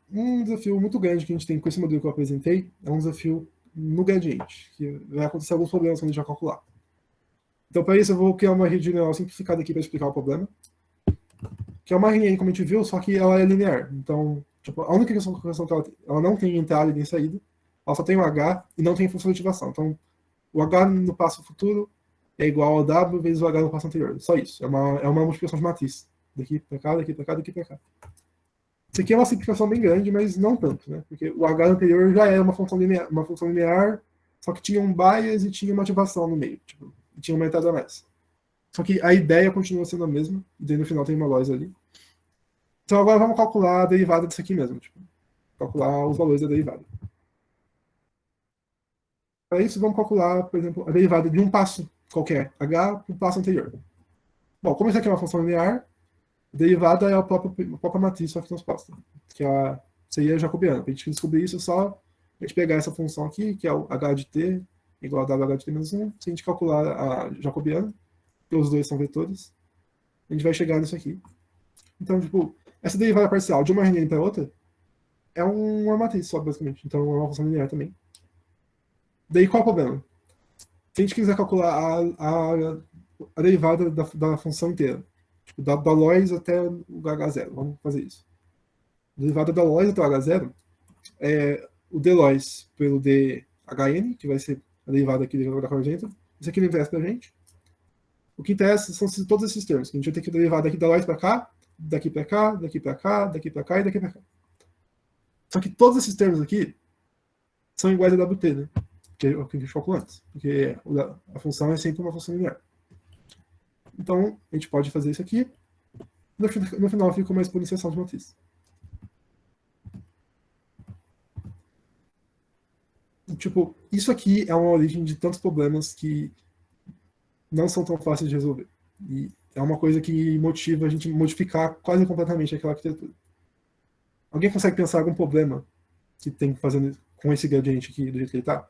Um desafio muito grande que a gente tem com esse modelo que eu apresentei é um desafio no gradiente, que vai acontecer alguns problemas quando a gente vai calcular. Então, para isso, eu vou criar uma rede neural simplificada aqui para explicar o problema, que é uma RNN, como a gente viu, só que ela é linear. Então, tipo, a única questão que ela não tem entrada e nem saída, ela só tem o H e não tem função de ativação. Então, o H no passo futuro é igual ao W vezes o H no passo anterior. Só isso. É uma multiplicação de matriz. Daqui para cá, daqui para cá, daqui para cá. Isso aqui é uma simplificação bem grande, mas não tanto, né? Porque o H anterior já era uma função linear, só que tinha um bias e tinha uma ativação no meio. Tipo, tinha uma entrada a mais. Só que a ideia continua sendo a mesma, e daí no final tem uma loss ali. Então agora vamos calcular a derivada disso aqui mesmo. Tipo, calcular os valores da derivada. Para isso, vamos calcular, por exemplo, a derivada de um passo qualquer, h para o passo anterior. Bom, como isso aqui é uma função linear, a derivada é a própria matriz só que transposta, que seria jacobiana. Para a gente descobrir isso, é só a gente pegar essa função aqui, que é o h de t igual a wh de t menos 1. Se a gente calcular a jacobiana, que os dois são vetores, a gente vai chegar nisso aqui. Então, tipo, essa derivada parcial de uma RNN para outra é uma matriz só, basicamente. Então, é uma função linear também. Daí, qual é o problema? Se a gente quiser calcular a derivada da função inteira, tipo, da lois até o h0, vamos fazer isso. A derivada da lois até o h0 é o d lois pelo dhn, que vai ser a derivada aqui da corrente. Isso aqui não interessa pra gente. O que interessa são todos esses termos. A gente vai ter que derivar daqui da lois para cá, daqui para cá, daqui para cá, daqui para cá e daqui para cá. Só que todos esses termos aqui são iguais a WT, né? Que é o que a gente calculou antes. Porque a função é sempre uma função linear. Então, a gente pode fazer isso aqui. No final fica uma exponenciação de matriz. Tipo, isso aqui é uma origem de tantos problemas que não são tão fáceis de resolver. E é uma coisa que motiva a gente modificar quase completamente aquela arquitetura. Alguém consegue pensar algum problema que tem fazendo com esse gradiente aqui do jeito que ele está?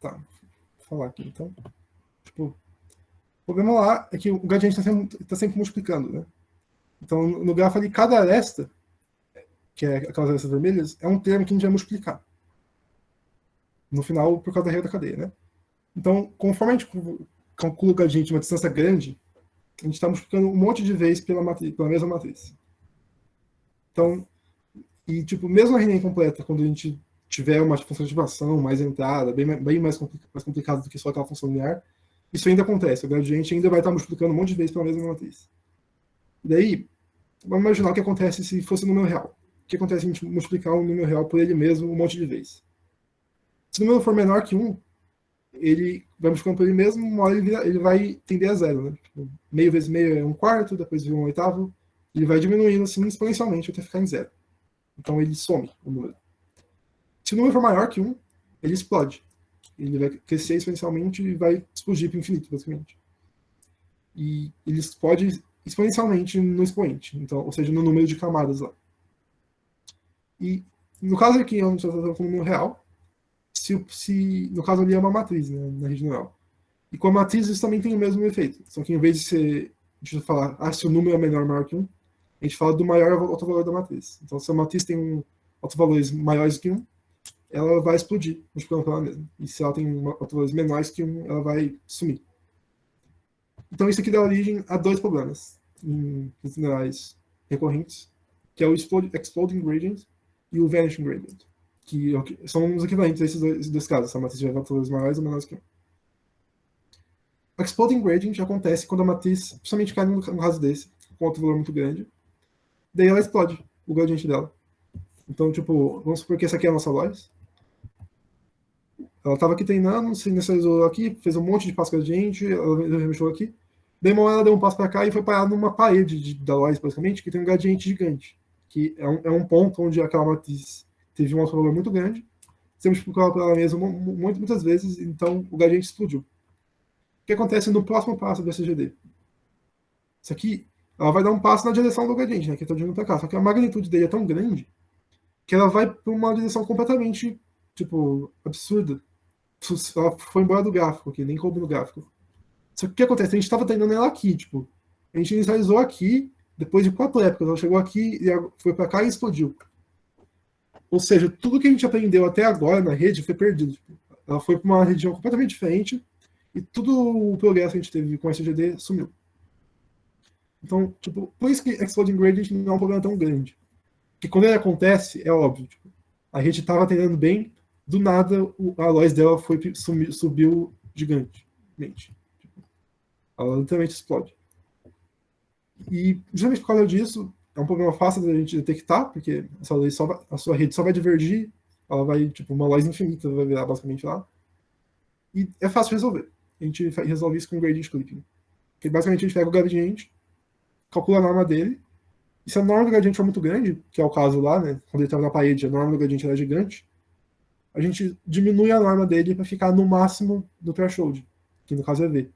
Tá, vou falar aqui então. Tipo, o problema lá é que o gradiente está sempre multiplicando, né? Então, no grafo ali, cada aresta, que é aquelas arestas vermelhas, é um termo que a gente vai multiplicar. No final, por causa da regra da cadeia, né? Então, conforme a gente calcula o gradiente de uma distância grande, a gente está multiplicando um monte de vezes pela mesma matriz. Então, e tipo, mesmo a reunião completa, quando a gente tiver uma função de ativação, mais entrada, bem mais complicada do que só aquela função linear, isso ainda acontece. O gradiente ainda vai estar multiplicando um monte de vezes pela mesma matriz. E daí, vamos imaginar o que acontece se fosse um número real. O que acontece se a gente multiplicar um número real por ele mesmo um monte de vezes? Se o número for menor que 1, ele vai multiplicando por ele mesmo, uma hora ele vai tender a zero. Né? Tipo, meio vezes meio é um quarto, depois vira um oitavo, ele vai diminuindo assim exponencialmente até ficar em zero. Então ele some o número. Se o número for maior que 1, ele explode. Ele vai crescer exponencialmente e vai explodir para o infinito, basicamente. E ele explode exponencialmente no expoente, então, ou seja, no número de camadas lá. E no caso aqui, eu não estou tratando com o número real, no caso ali é uma matriz, né, na rede neural. E com a matriz isso também tem o mesmo efeito. Só que em vez de falar, se o número é menor ou maior que 1, a gente fala do maior autovalor da matriz. Então, se a matriz tem autovalores maiores que 1, ela vai explodir, multiplicando pela mesma. E se ela tem autovalores menores que 1, ela vai sumir. Então, isso aqui dá origem a dois problemas em neurais recorrentes, que é o Exploding Gradient e o Vanishing Gradient, que são os equivalentes a esses dois casos, se a matriz tiver autovalores maiores ou menores que 1. O Exploding Gradient acontece quando a matriz, principalmente cai num caso desse, com um autovalor muito grande, daí ela explode o gradiente dela. Então, tipo, vamos supor que essa aqui é a nossa Lois. Ela estava aqui treinando, se inicializou aqui, fez um monte de passo gradiente, ela remexeu aqui. Daí, ela deu um passo para cá e foi parar numa parede da Lois, basicamente, que tem um gradiente gigante. Que é um ponto onde aquela matriz teve um autovalor muito grande. Você multiplicou ela pela mesma muitas vezes, então o gradiente explodiu. O que acontece no próximo passo do SGD? Isso aqui, ela vai dar um passo na direção do gradiente, né, que está de para cá. Só que a magnitude dele é tão grande que ela vai para uma direção completamente, tipo, absurda. Ela foi embora do gráfico, que nem coube no gráfico. Só que o que acontece? A gente estava treinando ela aqui, tipo, a gente inicializou aqui, depois de 4 épocas, ela chegou aqui e foi para cá e explodiu. Ou seja, tudo que a gente aprendeu até agora na rede foi perdido. Tipo, ela foi para uma região completamente diferente e tudo o progresso que a gente teve com o SGD sumiu. Então, tipo, por isso que Exploding Gradient não é um problema tão grande. Porque quando ele acontece, é óbvio. Tipo, a rede estava treinando bem, do nada a Lois dela subiu gigantemente. Tipo, ela literalmente explode. E justamente por causa disso, é um problema fácil da gente detectar, porque a sua rede só vai divergir, ela vai, tipo, uma Lois infinita vai virar basicamente lá. E é fácil de resolver. A gente resolve isso com gradient clipping. Porque basicamente a gente pega o gradiente, calcula a norma dele, e se a norma do gradiente for muito grande, que é o caso lá, né, quando ele estava na parede, a norma do gradiente era gigante, a gente diminui a norma dele para ficar no máximo do threshold, que no caso é V.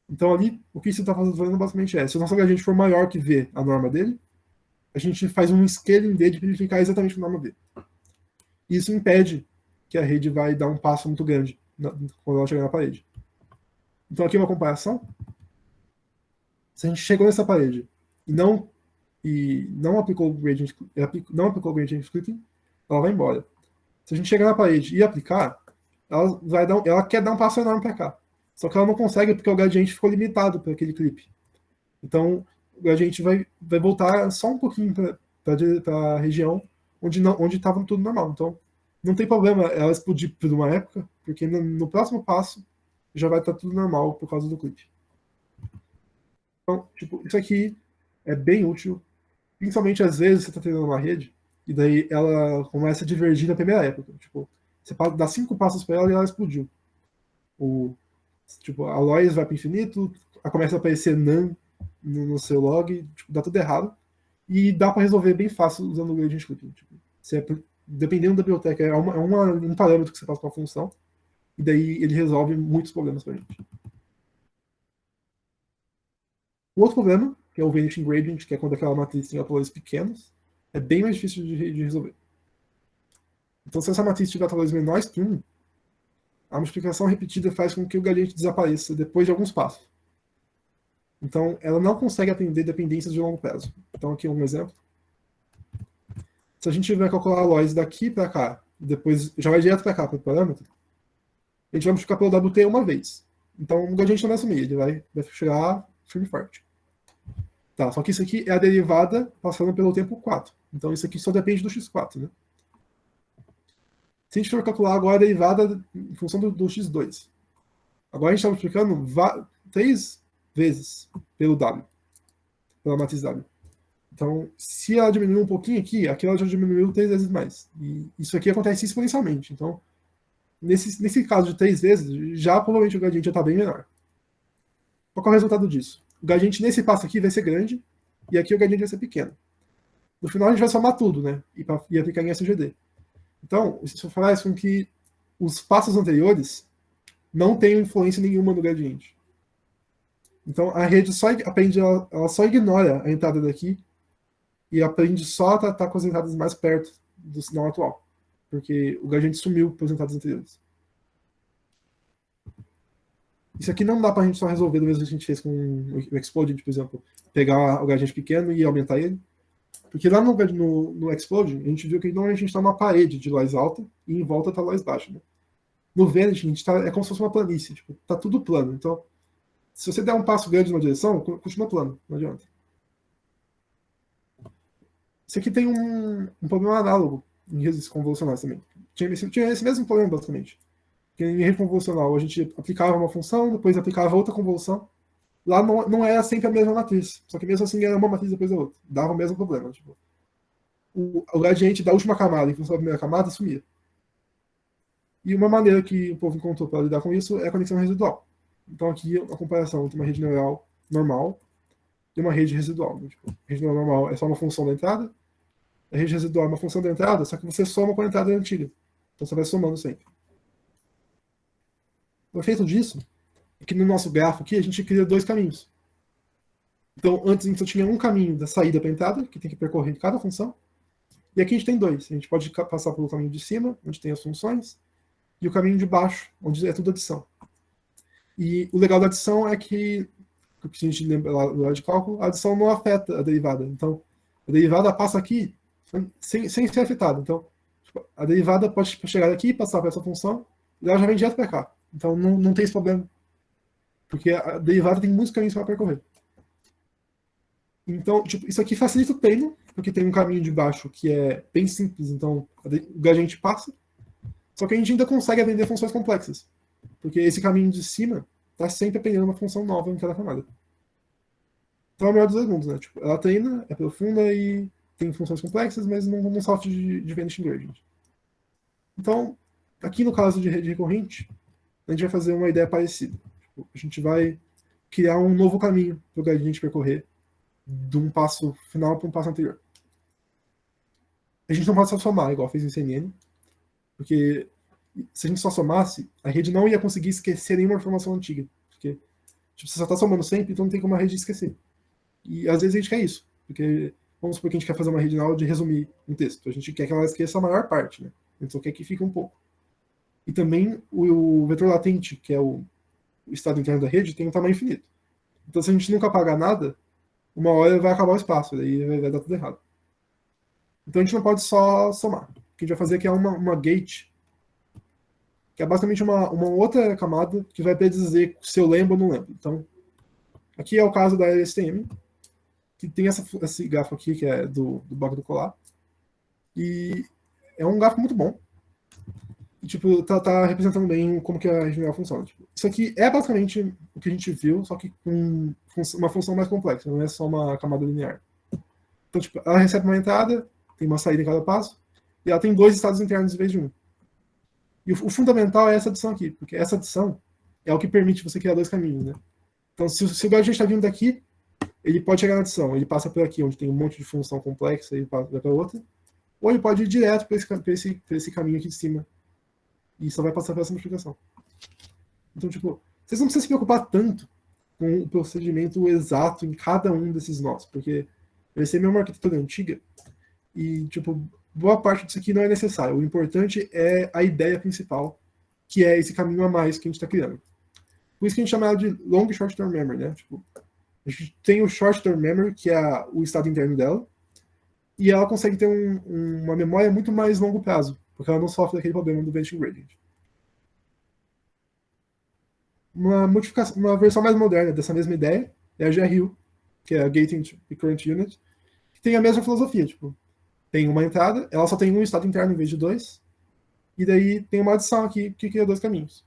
Então ali, o que isso está fazendo basicamente é, se o nosso gradiente for maior que V, a norma dele, a gente faz um scaling dele para ele ficar exatamente na norma V. Isso impede que a rede vai dar um passo muito grande quando ela chegar na parede. Então aqui é uma comparação. Se a gente chegou nessa parede e não aplicou o gradient clipping, ela vai embora. Se a gente chegar na parede e aplicar, ela quer dar um passo enorme para cá. Só que ela não consegue porque o gradiente ficou limitado por aquele clipe. Então, o gradiente vai voltar só um pouquinho para a região onde estava tudo normal. Então, não tem problema ela explodir por uma época, porque no próximo passo já vai estar tudo normal por causa do clipe. Então, tipo, isso aqui é bem útil, principalmente às vezes você está treinando uma rede e daí ela começa a divergir na primeira época. Tipo, você dá 5 passos para ela e ela explodiu. Tipo, a Lois vai para o infinito, começa a aparecer NaN no seu log, tipo, dá tudo errado. E dá para resolver bem fácil usando o gradient clipping. Tipo, dependendo da biblioteca, um parâmetro que você passa para a função, e daí ele resolve muitos problemas para a gente. O outro problema, que é o vanishing gradient, que é quando aquela matriz tem autovalores pequenos, é bem mais difícil de resolver. Então, se essa matriz tiver autovalores menores que 1, a multiplicação repetida faz com que o gradiente desapareça depois de alguns passos. Então, ela não consegue atender dependências de longo prazo. Então, aqui um exemplo. Se a gente vai calcular a loss daqui para cá, depois já vai direto para cá, para o parâmetro, a gente vai multiplicar pelo WT uma vez. Então, o gradiente não vai sumir, ele vai chegar firme e forte. Tá, só que isso aqui é a derivada passando pelo tempo 4. Então, isso aqui só depende do x4, né? Se a gente for calcular agora a derivada em função do x2, agora a gente está multiplicando 3 vezes pelo w, pela matriz w. Então, se ela diminuir um pouquinho aqui ela já diminuiu 3 vezes mais. E isso aqui acontece exponencialmente. Então, nesse caso de 3 vezes, já provavelmente o gradiente já está bem menor. Qual é o resultado disso? O gradiente nesse passo aqui vai ser grande, e aqui o gradiente vai ser pequeno. No final, a gente vai somar tudo, né? E aplicar em SGD. Então, isso faz com que os passos anteriores não tenham influência nenhuma no gradiente. Então, a rede só aprende, ela só ignora a entrada daqui e aprende só a tratar com as entradas mais perto do sinal atual, porque o gradiente sumiu para as entradas anteriores. Isso aqui não dá para a gente só resolver do mesmo que a gente fez com o Explode, por exemplo, pegar o gradiente pequeno e aumentar ele. Porque lá no Explode, a gente viu que normalmente a gente está numa parede de loss alta e em volta está loss baixa. Né? No Vanity, a gente é como se fosse uma planície, tipo, tá tudo plano. Então, se você der um passo grande numa direção, continua plano, não adianta. Isso aqui tem um problema análogo em redes convolucionais também. Tinha esse mesmo problema, basicamente. Que em rede convolucional, a gente aplicava uma função, depois aplicava outra convolução. Lá não era sempre a mesma matriz, só que mesmo assim era uma matriz depois da outra. Dava o mesmo problema. Tipo, o gradiente da última camada em função da primeira camada sumia. E uma maneira que o povo encontrou para lidar com isso é a conexão residual. Então aqui a comparação entre uma rede neural normal e uma rede residual. Né? Tipo, a rede neural normal é só uma função da entrada, a rede residual é uma função da entrada, só que você soma com a entrada antiga. Então você vai somando sempre. O efeito disso é que no nosso grafo aqui a gente cria 2 caminhos. Então, antes a gente só tinha um caminho da saída para a entrada, que tem que percorrer cada função. E aqui a gente tem 2. A gente pode passar pelo caminho de cima, onde tem as funções, e o caminho de baixo, onde é tudo adição. E o legal da adição é que, se a gente lembra lá de cálculo, a adição não afeta a derivada. Então, a derivada passa aqui sem ser afetada. Então, a derivada pode chegar aqui e passar para essa função, e ela já vem direto para cá. Então, não tem esse problema. Porque a derivada tem muitos caminhos para percorrer. Então, tipo, isso aqui facilita o treino, porque tem um caminho de baixo que é bem simples, então o gradiente passa. Só que a gente ainda consegue aprender funções complexas. Porque esse caminho de cima está sempre aprendendo uma função nova em cada camada. Então é o melhor dos 2 mundos, né? Tipo, ela treina, é profunda e tem funções complexas, mas não salta de vanishing gradient. Então, aqui no caso de rede recorrente, a gente vai fazer uma ideia parecida. Tipo, a gente vai criar um novo caminho para o gradiente percorrer de um passo final para um passo anterior. A gente não pode só somar, igual fez em CNN, porque se a gente só somasse, a rede não ia conseguir esquecer nenhuma informação antiga. Porque tipo, você só está somando sempre, então não tem como a rede esquecer. E às vezes a gente quer isso, porque vamos supor que a gente quer fazer uma rede na aula de resumir um texto. A gente quer que ela esqueça a maior parte, né? A gente só quer que fique um pouco. E também o vetor latente, que é o estado interno da rede, tem um tamanho infinito. Então se a gente nunca apagar nada, uma hora vai acabar o espaço, daí vai dar tudo errado. Então a gente não pode só somar. O que a gente vai fazer aqui é uma gate, que é basicamente uma outra camada que vai predizer se eu lembro ou não lembro. Então, aqui é o caso da LSTM, que tem esse grafo aqui, que é do bloco do colar. E é um grafo muito bom. E, tipo, tá representando bem como que a rede funciona. Tipo, isso aqui é basicamente o que a gente viu, só que com uma função mais complexa, não é só uma camada linear. Então, tipo, ela recebe uma entrada, tem uma saída em cada passo, e ela tem 2 estados internos em vez de um. E o fundamental é essa adição aqui, porque essa adição é o que permite você criar 2 caminhos, né? Então, se o gradiente está vindo daqui, ele pode chegar na adição, ele passa por aqui, onde tem um monte de função complexa, e vai para outra, ou ele pode ir direto para esse caminho aqui de cima, e só vai passar por essa multiplicação. Então, tipo, vocês não precisam se preocupar tanto com o procedimento exato em cada um desses nós, porque vai ser mesmo uma arquitetura antiga, e, tipo, boa parte disso aqui não é necessário. O importante é a ideia principal, que é esse caminho a mais que a gente está criando. Por isso que a gente chama ela de long short-term memory, né? Tipo, a gente tem o short-term memory, que é o estado interno dela, e ela consegue ter uma memória muito mais longo prazo, porque ela não sofre daquele problema do vanishing gradient. Uma versão mais moderna dessa mesma ideia é a GRU, que é a Gating Recurrent Unit, que tem a mesma filosofia, tipo, tem uma entrada, ela só tem um estado interno em vez de dois, e daí tem uma adição aqui que cria dois caminhos.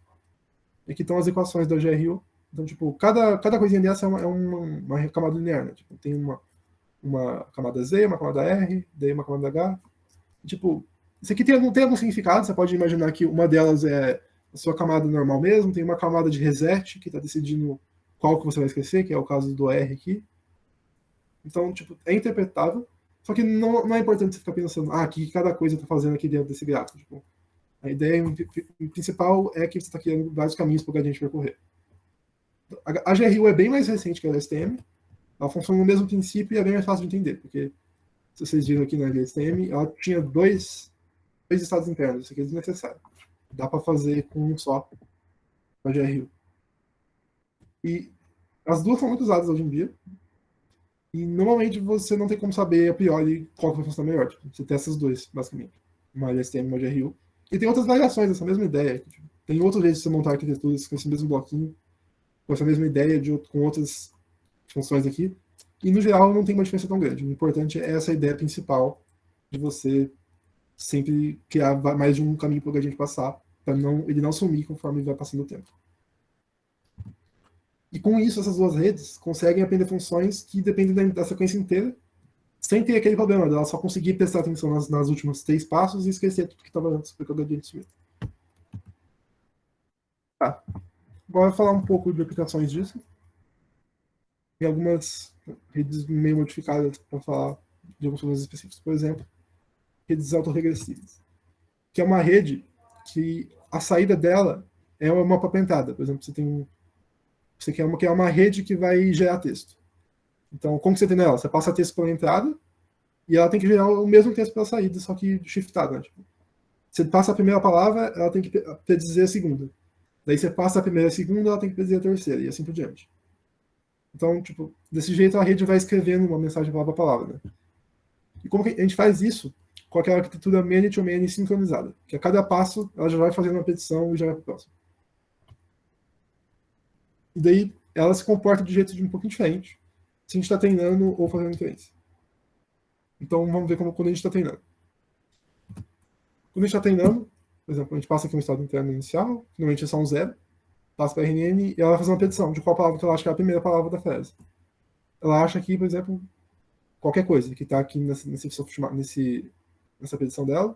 E aqui estão as equações da GRU. Então, tipo, cada coisinha dessa é uma camada linear, né? Tipo, tem uma camada Z, uma camada R, daí uma camada H. E, tipo, isso aqui tem algum significado, você pode imaginar que uma delas é a sua camada normal mesmo, tem uma camada de reset que está decidindo qual que você vai esquecer, que é o caso do R aqui. Então, tipo, é interpretável, só que não é importante você ficar pensando, o que cada coisa está fazendo aqui dentro desse gráfico. Tipo, a ideia principal é que você está criando vários caminhos para o gradiente percorrer. A GRU é bem mais recente que a LSTM, ela funciona no mesmo princípio e é bem mais fácil de entender, porque se vocês viram aqui na LSTM, ela tinha dois estados internos, isso aqui é desnecessário. Dá para fazer com um só, a GRU. E as duas são muito usadas hoje em dia, e normalmente você não tem como saber a priori qual que vai funcionar melhor. Tipo, você testa os dois, basicamente. Uma LSTM e uma GRU. E tem outras variações dessa mesma ideia. Tipo, tem outro jeito de você montar arquiteturas com esse mesmo bloquinho, com essa mesma ideia, com outras funções aqui. E, no geral, não tem uma diferença tão grande. O importante é essa ideia principal de você sempre criar mais de um caminho para o gradiente passar, para ele não sumir conforme vai passando o tempo. E com isso, essas duas redes conseguem aprender funções que dependem da sequência inteira, sem ter aquele problema dela só conseguir prestar atenção nas últimas 3 passos e esquecer tudo que estava antes, porque o gradiente sumiu. Tá. Agora eu vou falar um pouco de aplicações disso. Tem algumas redes meio modificadas para falar de alguns problemas específicos. Por exemplo, redes autorregressivas, que é uma rede que a saída dela é uma papentada. Por exemplo, você quer uma rede que vai gerar texto. Então, como que você tem nela? Você passa texto pela entrada e ela tem que gerar o mesmo texto pela saída, só que shiftado. Né? Tipo, você passa a primeira palavra, ela tem que predizer a segunda. Daí você passa a primeira e a segunda, ela tem que predizer a terceira, e assim por diante. Então, tipo, desse jeito a rede vai escrevendo uma mensagem palavra a palavra. Né? E como que a gente faz isso? Com aquela arquitetura many-to-many sincronizada, que a cada passo ela já vai fazendo uma petição e já vai para o próximo. E daí ela se comporta de jeito um pouquinho diferente se a gente está treinando ou fazendo inferência. Então vamos ver quando a gente está treinando. Quando a gente está treinando, por exemplo, a gente passa aqui um estado interno inicial, que normalmente é só um zero, passa para a RNN e ela vai fazer uma petição de qual palavra que ela acha que é a primeira palavra da frase. Ela acha aqui, por exemplo, qualquer coisa que está aqui nessa petição dela,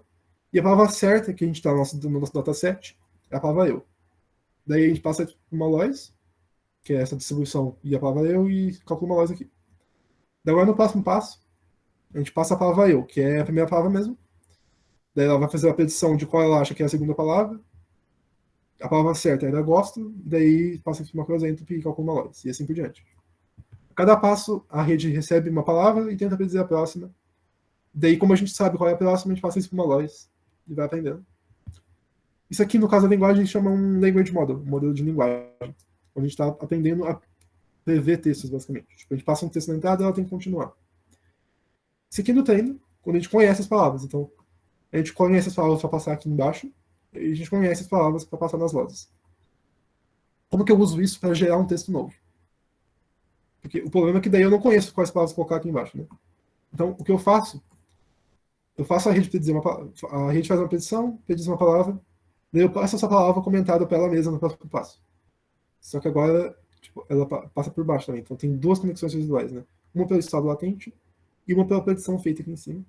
e a palavra certa que a gente está no nosso dataset é a palavra eu. Daí a gente passa para uma lois, que é essa distribuição, e a palavra eu, e calcula uma lois aqui. Daí agora no próximo passo, a gente passa a palavra eu, que é a primeira palavra mesmo. Daí ela vai fazer a predição de qual ela acha que é a segunda palavra. A palavra certa ainda gosto, daí passa aqui uma coisa, entra e calcula uma lois, e assim por diante. A cada passo, a rede recebe uma palavra e tenta predizer a próxima. Daí, como a gente sabe qual é a próxima, a gente passa isso para uma lois e vai aprendendo. Isso aqui, no caso da linguagem, a gente chama um language model, um modelo de linguagem. Onde a gente está aprendendo a prever textos, basicamente. Tipo, a gente passa um texto na entrada e ela tem que continuar. Isso aqui no treino, quando a gente conhece as palavras. Então, a gente conhece as palavras para passar aqui embaixo, e a gente conhece as palavras para passar nas lojas. Como que eu uso isso para gerar um texto novo? Porque o problema é que daí eu não conheço quais palavras colocar aqui embaixo, né? Então, o que eu faço? Eu faço a rede predizer a rede faz uma predição, prediz uma palavra, daí eu passo essa palavra comentada para ela mesma no próximo passo. Só que agora, tipo, ela passa por baixo também. Então tem duas conexões residuais, né? Uma pelo estado latente e uma pela predição feita aqui em cima.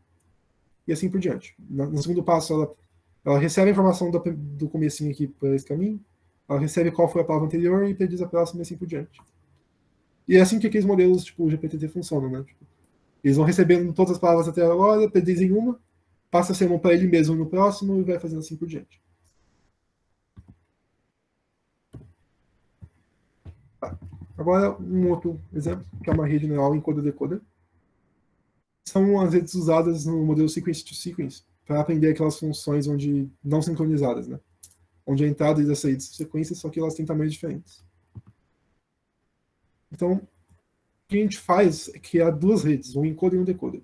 E assim por diante. No segundo passo, ela recebe a informação do comecinho aqui por esse caminho, ela recebe qual foi a palavra anterior e prediz a próxima e assim por diante. E é assim que aqueles modelos, tipo, o GPT funcionam, né? Tipo, eles vão recebendo todas as palavras até agora, predizem uma, passa a ser uma para ele mesmo no próximo e vai fazendo assim por diante. Tá. Agora, um outro exemplo, que é uma rede neural encoder-decoder. São as redes usadas no modelo sequence-to-sequence para aprender aquelas funções onde não sincronizadas, né? onde a entrada e a saída são sequências, só que elas têm tamanhos diferentes. Então, o que a gente faz é criar duas redes, um encoder e um decoder.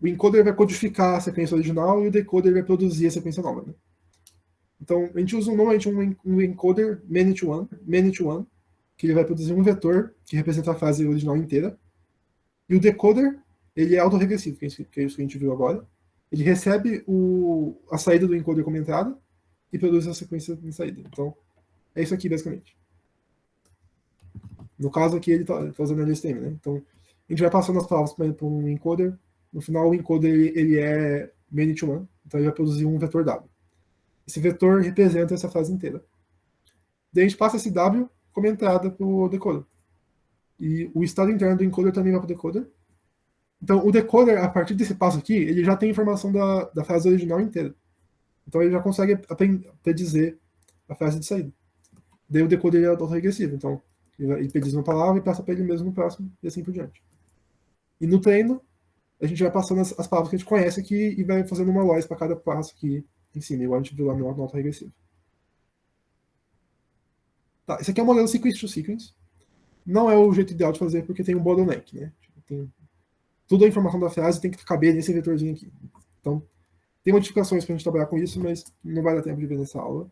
O encoder vai codificar a sequência original e o decoder vai produzir a sequência nova. Né? Então, a gente usa normalmente um encoder many to one, que ele vai produzir um vetor que representa a fase original inteira. E o decoder, ele é autorregressivo, que é isso que a gente viu agora. Ele recebe a saída do encoder como entrada e produz a sequência de saída. Então, é isso aqui, basicamente. No caso aqui, ele está usando LSTM, né? Então, a gente vai passando as palavras para um encoder. No final, o encoder ele é many to one, então ele vai produzir um vetor W. Esse vetor representa essa fase inteira. Daí a gente passa esse W como entrada para o decoder. E o estado interno do encoder também vai para o decoder. Então, o decoder, a partir desse passo aqui, ele já tem informação da fase original inteira. Então, ele já consegue predizer a fase de saída. Daí o decoder é autorregressivo. Então, ele prediz uma palavra e passa para ele mesmo no próximo, e assim por diante. E no treino, a gente vai passando as palavras que a gente conhece aqui e vai fazendo uma lois para cada passo aqui em cima, igual a gente viu lá no autorregressivo. Tá, esse aqui é o modelo sequence to sequence. Não é o jeito ideal de fazer porque tem um bottleneck, né? Toda a informação da frase tem que caber nesse vetorzinho aqui. Então, tem modificações para a gente trabalhar com isso, mas não vai dar tempo de ver nessa aula.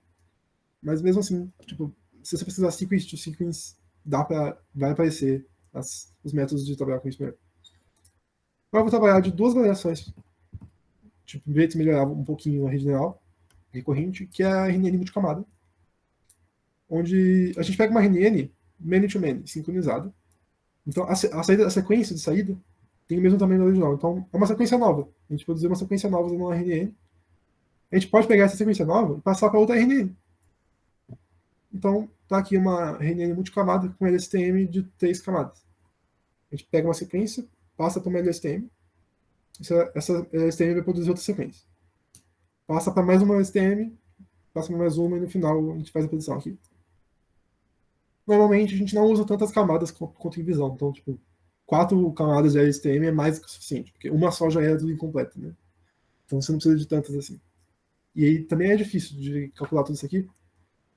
Mas mesmo assim, tipo, se você precisar sequence to sequence, vai aparecer os métodos de trabalhar com isso mesmo. Agora eu vou trabalhar de duas variações, tipo, de melhorar um pouquinho a rede neural recorrente, que é a RNN multicamada, onde a gente pega uma RNN many-to-many, sincronizada. Então, a sequência de saída tem o mesmo tamanho do original. Então, é uma sequência nova. A gente produziu uma sequência nova usando uma RNN. A gente pode pegar essa sequência nova e passar para outra RNN. Então, tá aqui uma RNN multicamada com LSTM de 3 camadas. A gente pega uma sequência, passa para uma LSTM. Essa LSTM vai produzir outra sequência. Passa para mais uma LSTM, passa para mais uma e no final a gente faz a predição aqui. Normalmente a gente não usa tantas camadas quanto em visão. Então, tipo, 4 camadas de LSTM é mais que o suficiente, porque uma só já é tudo incompleto, né? Então você não precisa de tantas assim. E aí também é difícil de calcular tudo isso aqui,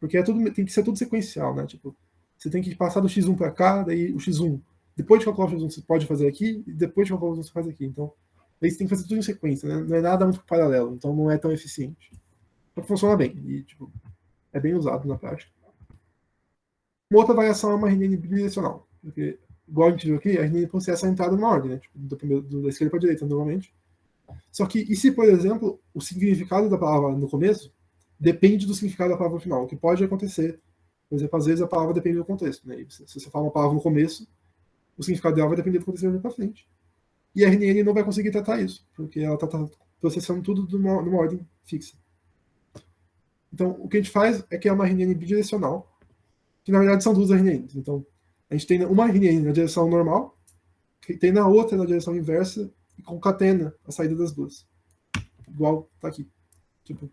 porque tem que ser tudo sequencial, né? Tipo, você tem que passar do X1 para cá, daí o X1. Depois de calcular o X1 você pode fazer aqui, e depois de calcular o X1 você faz aqui. Então, aí você tem que fazer tudo em sequência, né? Não é nada muito paralelo, então não é tão eficiente. Só que funciona bem, e tipo, é bem usado na prática. Uma outra variação é uma RNN bidirecional, porque, igual a gente viu aqui, a RNN processa a entrada numa ordem, né? Tipo, da esquerda para a direita, normalmente. Só que, e se, por exemplo, o significado da palavra no começo depende do significado da palavra no final, o que pode acontecer. Por exemplo, às vezes a palavra depende do contexto, né? Se você fala uma palavra no começo, o significado dela vai depender do que aconteceu para frente. E a RNN não vai conseguir tratar isso, porque ela está processando tudo numa ordem fixa. Então, o que a gente faz é que é uma RNN bidirecional, que na verdade são duas RNNs. Então, a gente tem uma RNN na direção normal, que tem na outra na direção inversa, e concatena a saída das duas. Igual tá aqui. Tipo,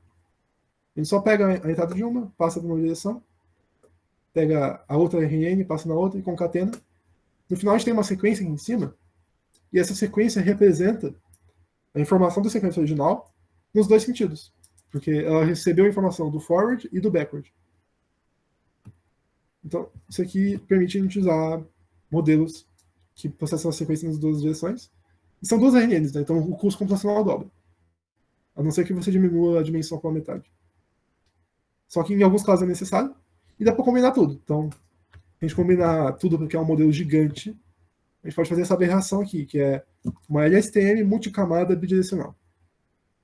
a gente só pega a entrada de uma, passa para uma direção, pega a outra RNN, passa na outra e concatena. No final a gente tem uma sequência aqui em cima, e essa sequência representa a informação da sequência original nos dois sentidos. Porque ela recebeu a informação do forward e do backward. Então, isso aqui permite a gente usar modelos que processam a sequência nas duas direções. E são duas RNNs, né? Então o custo computacional dobra. A não ser que você diminua a dimensão pela metade. Só que em alguns casos é necessário. E dá para combinar tudo. Então, a gente combinar tudo porque é um modelo gigante, a gente pode fazer essa aberração aqui, que é uma LSTM multicamada bidirecional.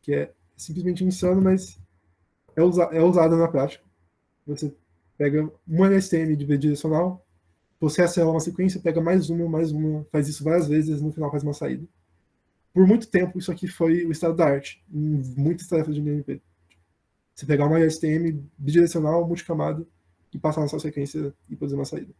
Que é simplesmente insano, mas é usada na prática. Você pega uma LSTM de bidirecional, processa ela uma sequência, pega mais uma, faz isso várias vezes, no final faz uma saída. Por muito tempo, isso aqui foi o estado da arte, em muitas tarefas de NNP. Você pegar uma LSTM bidirecional, multicamada, e passar na sua sequência e produzir uma saída.